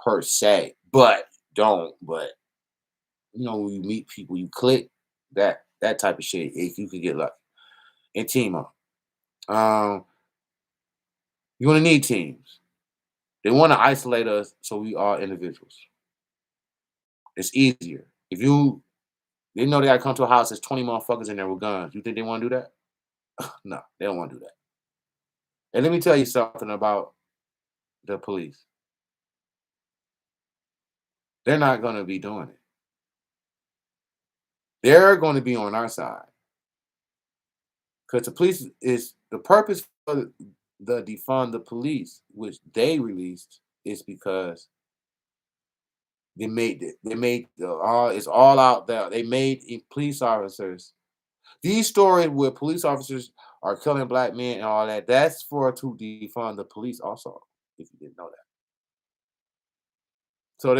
A: per se, but don't. But when you meet people, you click that type of shit. If you could get lucky and team up, you're gonna need teams. They want to isolate us so we are individuals. It's easier if they know they gotta come to a house. There's 20 motherfuckers in there with guns. You think they want to do that? No, they don't want to do that. And let me tell you something about the police. They're not gonna be doing it. They're going to be on our side because the police is the purpose for the defund the police, which they released, is because they made all it's all out there. They made police officers. These stories where police officers are killing black men and all that, that's for to defund the police also, if you didn't know that. So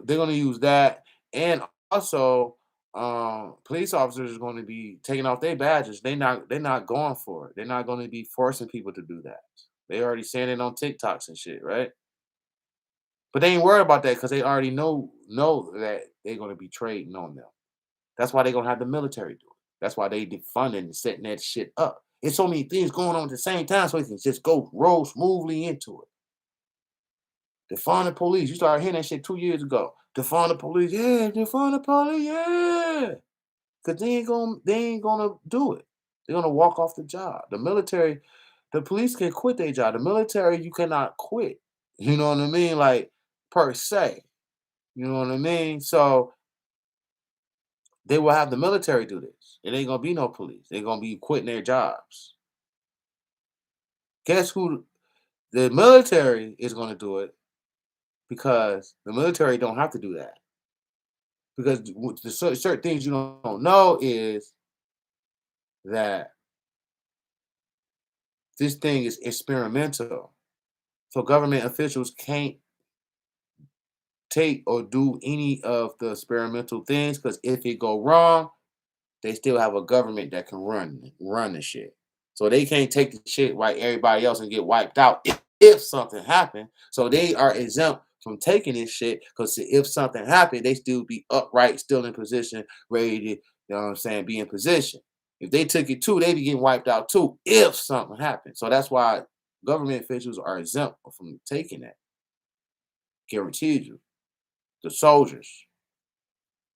A: they're gonna use that, and also police officers are going to be taking off their badges. They're not going for it. They're not going to be forcing people to do that. They already saying it on TikToks and shit, right? But they ain't worried about that because they already know that they're going to be trading on them. That's why they're going to have the military do it. That's why they defunding and setting that shit up. It's so many things going on at the same time, so it can just roll smoothly into it. Defund the police. You started hearing that shit 2 years ago. Defund the police. Yeah, defund the police. Yeah. Because they ain't gonna do it. They're gonna walk off the job. The military, the police can quit their job. The military, you cannot quit. You know what I mean? Like per se. You know what I mean? So they will have the military do this. It ain't gonna be no police. They're gonna be quitting their jobs. Guess who? The military is gonna do it because the military don't have to do that. Because the certain things you don't know is that this thing is experimental. So government officials can't take or do any of the experimental things because if it go wrong, they still have a government that can run the shit. So they can't take the shit like everybody else and get wiped out if something happened. So they are exempt from taking this shit because if something happened, they still be upright, still in position, ready to, be in position. If they took it too, they be getting wiped out too if something happened. So that's why government officials are exempt from taking that. Guaranteed you. The soldiers,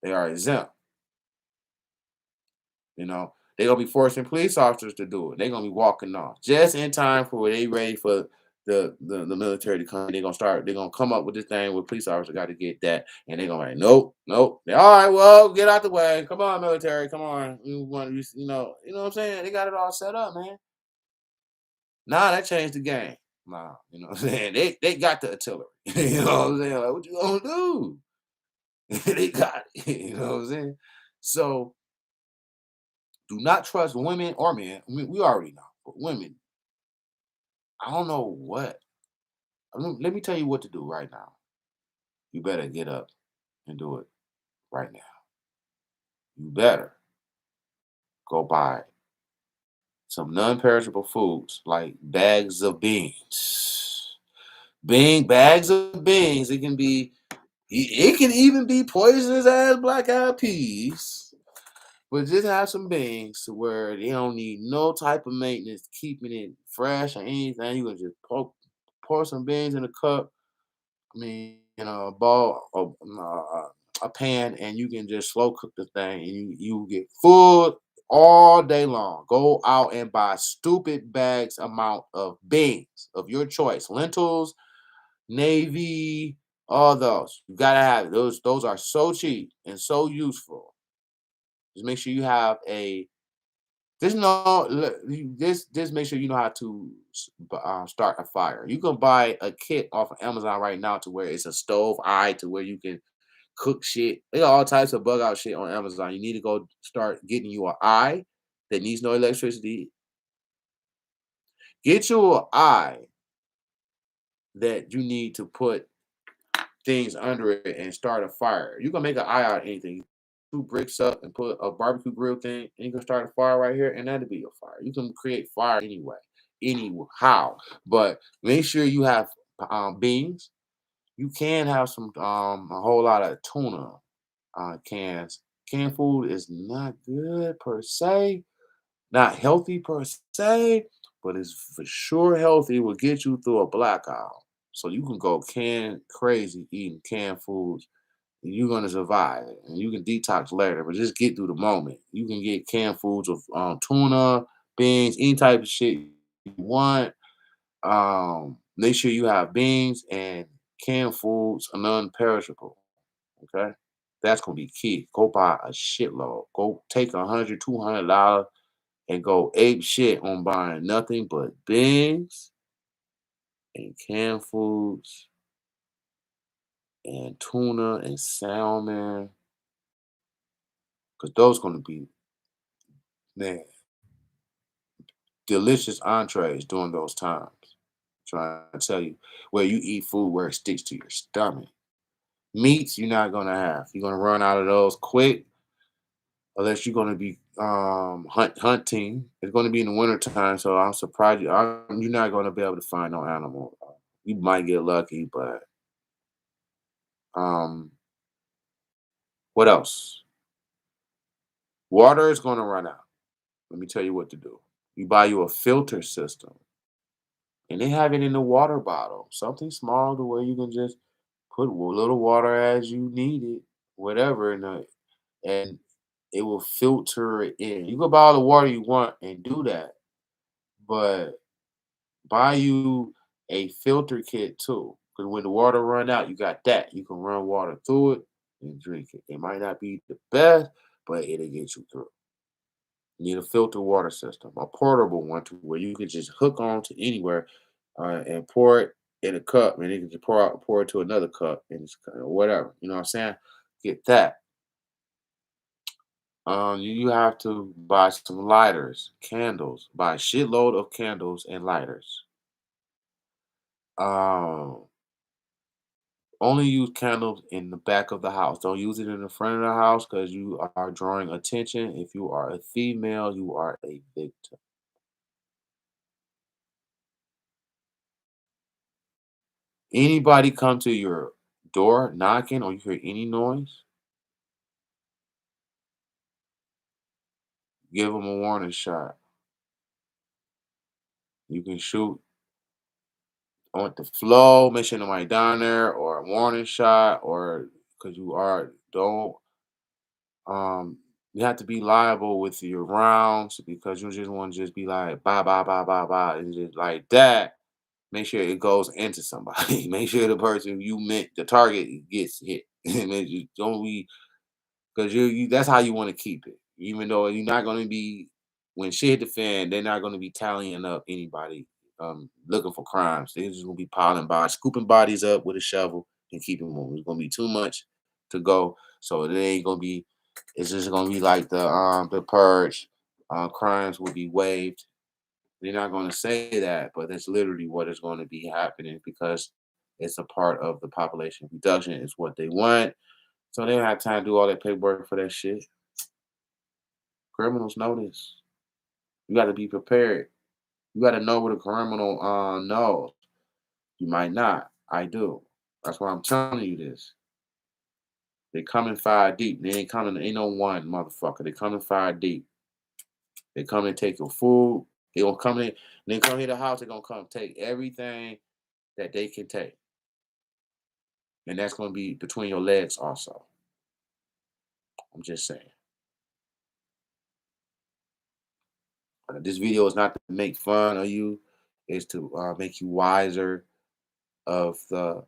A: they are exempt. They're gonna be forcing police officers to do it. They're gonna be walking off just in time for when they ready for the military to come. They're gonna come up with this thing where police officers got to get that, and they're gonna like, nope, nope. All right, well, get out the way. Come on, military, come on. You know what I'm saying? They got it all set up, man. Nah, that changed the game. Nah, you know what I'm saying? They got the artillery. You know what I'm saying? Like, what you gonna do? They got it. You know what I'm saying? So Do not trust women or men. I mean, we already know, but women, I don't know what. Let me tell you what to do right now. You better get up and do it right now. You better go buy some non-perishable foods like bags of beans. Bags of beans. It can even be poisonous as black eyed peas. But just have some beans to where they don't need no type of maintenance, keeping it fresh or anything. You can just pour some beans in a cup. I mean, in a ball or a pan, and you can just slow cook the thing, and you get full all day long. Go out and buy stupid bags amount of beans of your choice, lentils, navy, all those. You gotta have it. Those are so cheap and so useful. Just make sure you have a just know just make sure you know how to start a fire. You can buy a kit off of Amazon right now to where it's a stove eye to where you can cook shit. They got all types of bug out shit on Amazon. You need to go start getting you an eye that needs no electricity. Get you an eye that you need to put things under it and start a fire. You can make an eye out of anything. Two bricks up and put a barbecue grill thing, and you can start a fire right here, and that'll be your fire. You can create fire anyway, anyhow. But make sure you have beans. You can have some a whole lot of tuna cans. Canned food is not good per se, not healthy per se, but it's for sure healthy. It will get you through a blackout. So you can go can crazy eating canned foods. You're gonna survive, and you can detox later. But just get through the moment. You can get canned foods of tuna, beans, any type of shit you want. Make sure you have beans and canned foods are non-perishable. Okay, that's gonna be key. Go buy a shitload. Go take $100, $200 and go ape shit on buying nothing but beans and canned foods and tuna and salmon, because those gonna be, man, delicious entrees during those times. Trying to tell you where you eat food where it sticks to your stomach. Meats you're not gonna have. You're gonna run out of those quick unless you're gonna be hunting. It's gonna be in the winter time, so I'm surprised you're not gonna be able to find no animal. You might get lucky, but um, what else? Water is gonna run out. Let me tell you what to do. You buy you a filter system, and they have it in the water bottle, something small to where you can just put a little water as you need it, whatever, and it will filter it in. You can buy all the water you want and do that, but buy you a filter kit too. Because when the water run out, you got that. You can run water through it and drink it. It might not be the best, but it'll get you through. You need a filter water system, a portable one to where you can just hook on to anywhere and pour it in a cup, and you can just pour it to another cup, and it's whatever. You know what I'm saying? Get that. You have to buy some lighters, candles, buy a shitload of candles and lighters. Um, Only use candles in the back of the house. Don't use it in the front of the house because you are drawing attention. If you are a female, you are a victim. Anybody come to your door knocking or you hear any noise, give them a warning shot. You can shoot on the flow, make sure nobody down there, or a warning shot, or because you are don't um you have to be liable with your rounds because you just want to just be like bye bye bye bye bye and just like that. Make sure it goes into somebody. Make sure the person you meant the target gets hit. And then you don't be because you that's how you want to keep it. Even though you're not going to be when shit hit the fan, they're not going to be tallying up anybody looking for crimes. They're just going to be piling bodies, scooping bodies up with a shovel and keeping moving. It's going to be too much to go, so it ain't going to be. It's just going to be like the purge. crimes will be waived. They're not going to say that, but that's literally what is going to be happening because it's a part of the population reduction. Is what they want. So they don't have time to do all that paperwork for that shit. Criminals know this. You got to be prepared. You got to know what a criminal knows. You might not. I do. That's why I'm telling you this. They coming five deep. They ain't coming. Ain't no one motherfucker. They coming five deep. They come and take your food. They gonna come in. They come here to the house. They gonna come take everything that they can take, and that's gonna be between your legs. Also, I'm just saying. This video is not to make fun of you. It's to make you wiser of the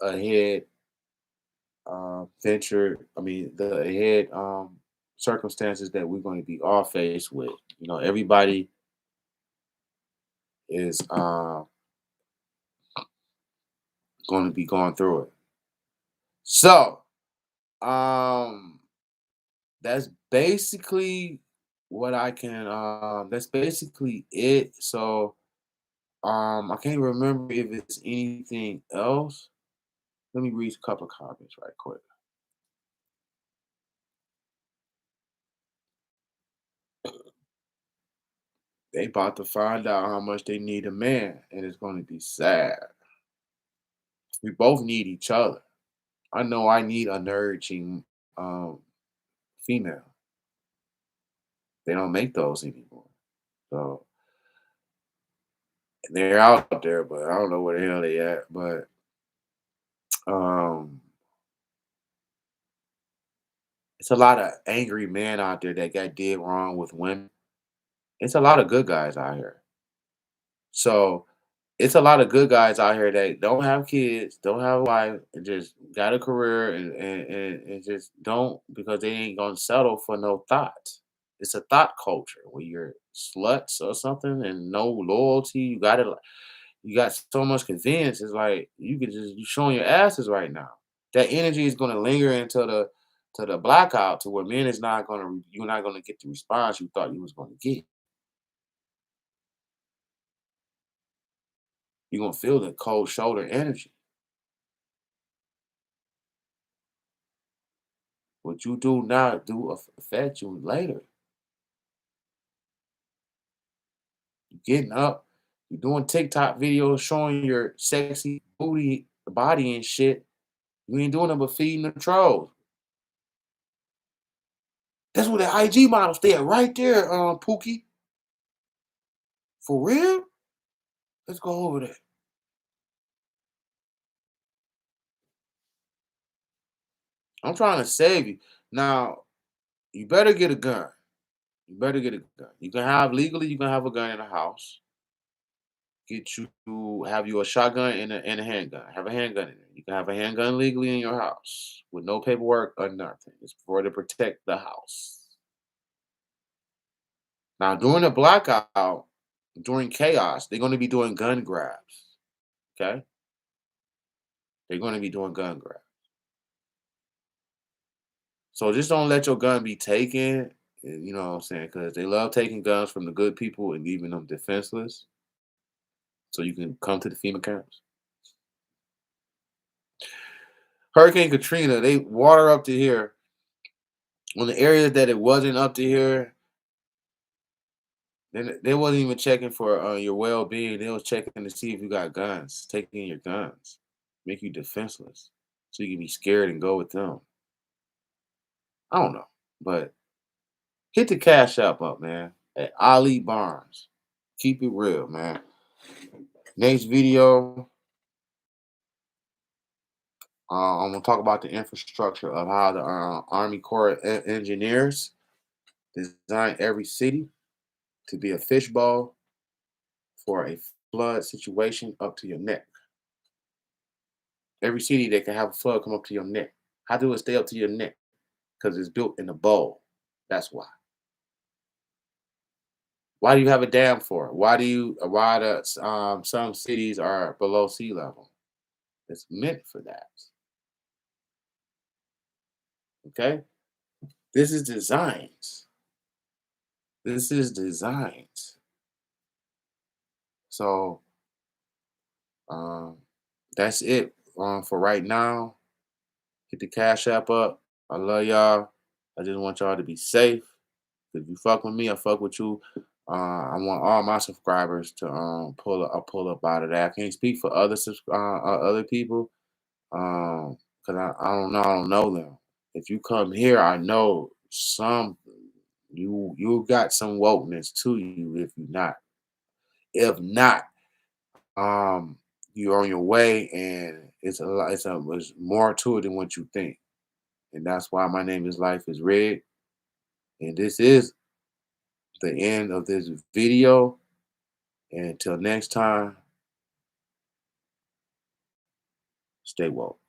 A: ahead venture. I mean, the ahead circumstances that we're going to be all faced with. You know, everybody is going to be going through it. So, that's basically what I can. That's basically it. So, I can't remember if it's anything else. Let me read a couple of comments right quick. They about to find out how much they need a man, and it's going to be sad. We both need each other. I know I need a nurturing um, female. They don't make those anymore. So they're out there, but I don't know where the hell they at. But um, it's a lot of angry men out there that got did wrong with women. It's a lot of good guys out here. So it's a lot of good guys out here that don't have kids, don't have a wife, and just got a career and just don't because they ain't gonna settle for no thoughts. It's a thought culture where you're sluts or something and no loyalty. You got so much convenience. It's like you could just you showing your asses right now. That energy is gonna linger into the blackout to where men is not gonna you're not gonna get the response you thought you was gonna get. You're gonna feel the cold shoulder energy. What you do now do affect you later. You getting up, you doing TikTok videos showing your sexy booty body and shit. You ain't doing it but feeding the trolls. That's where the IG model stay at right there, Pookie. For real? Let's go over there. I'm trying to save you. Now, you better get a gun. You better get a gun. You can have legally, you can have a gun in the house. Get you to have you a shotgun and a handgun. Have a handgun in there. You can have a handgun legally in your house with no paperwork or nothing. It's for to protect the house. Now, during the blackout, during chaos, they're going to be doing gun grabs. Okay, they're going to be doing gun grabs. So just don't let your gun be taken. You know what I'm saying? Because they love taking guns from the good people and leaving them defenseless. So you can come to the FEMA camps. Hurricane Katrina, they water up to here. On the areas that it wasn't up to here, then they wasn't even checking for your well being. They was checking to see if you got guns, taking your guns, make you defenseless, so you can be scared and go with them. I don't know, but hit the cash app up, man. At Ali Barnes. Keep it real, man. Next video, I'm gonna talk about the infrastructure of how the Army Corps of Engineers design every city to be a fishbowl for a flood situation up to your neck. Every city that can have a flood come up to your neck. How do it stay up to your neck? Because it's built in a bowl. That's why. Why do you have a dam for? Why the some cities are below sea level? It's meant for that. Okay? This is designs. This is designed. So um, that's it for right now. Get the cash app up. I love y'all. I just want y'all to be safe. If you fuck with me, I fuck with you. I want all my subscribers to pull up out of that. I can't speak for other people because I don't know them. If you come here, I know some you got some wokeness to you. If not, um, you're on your way, and it's a lot. It's more to it than what you think, and that's why my name is Life is Red, and this is the end of this video. And until next time, stay woke.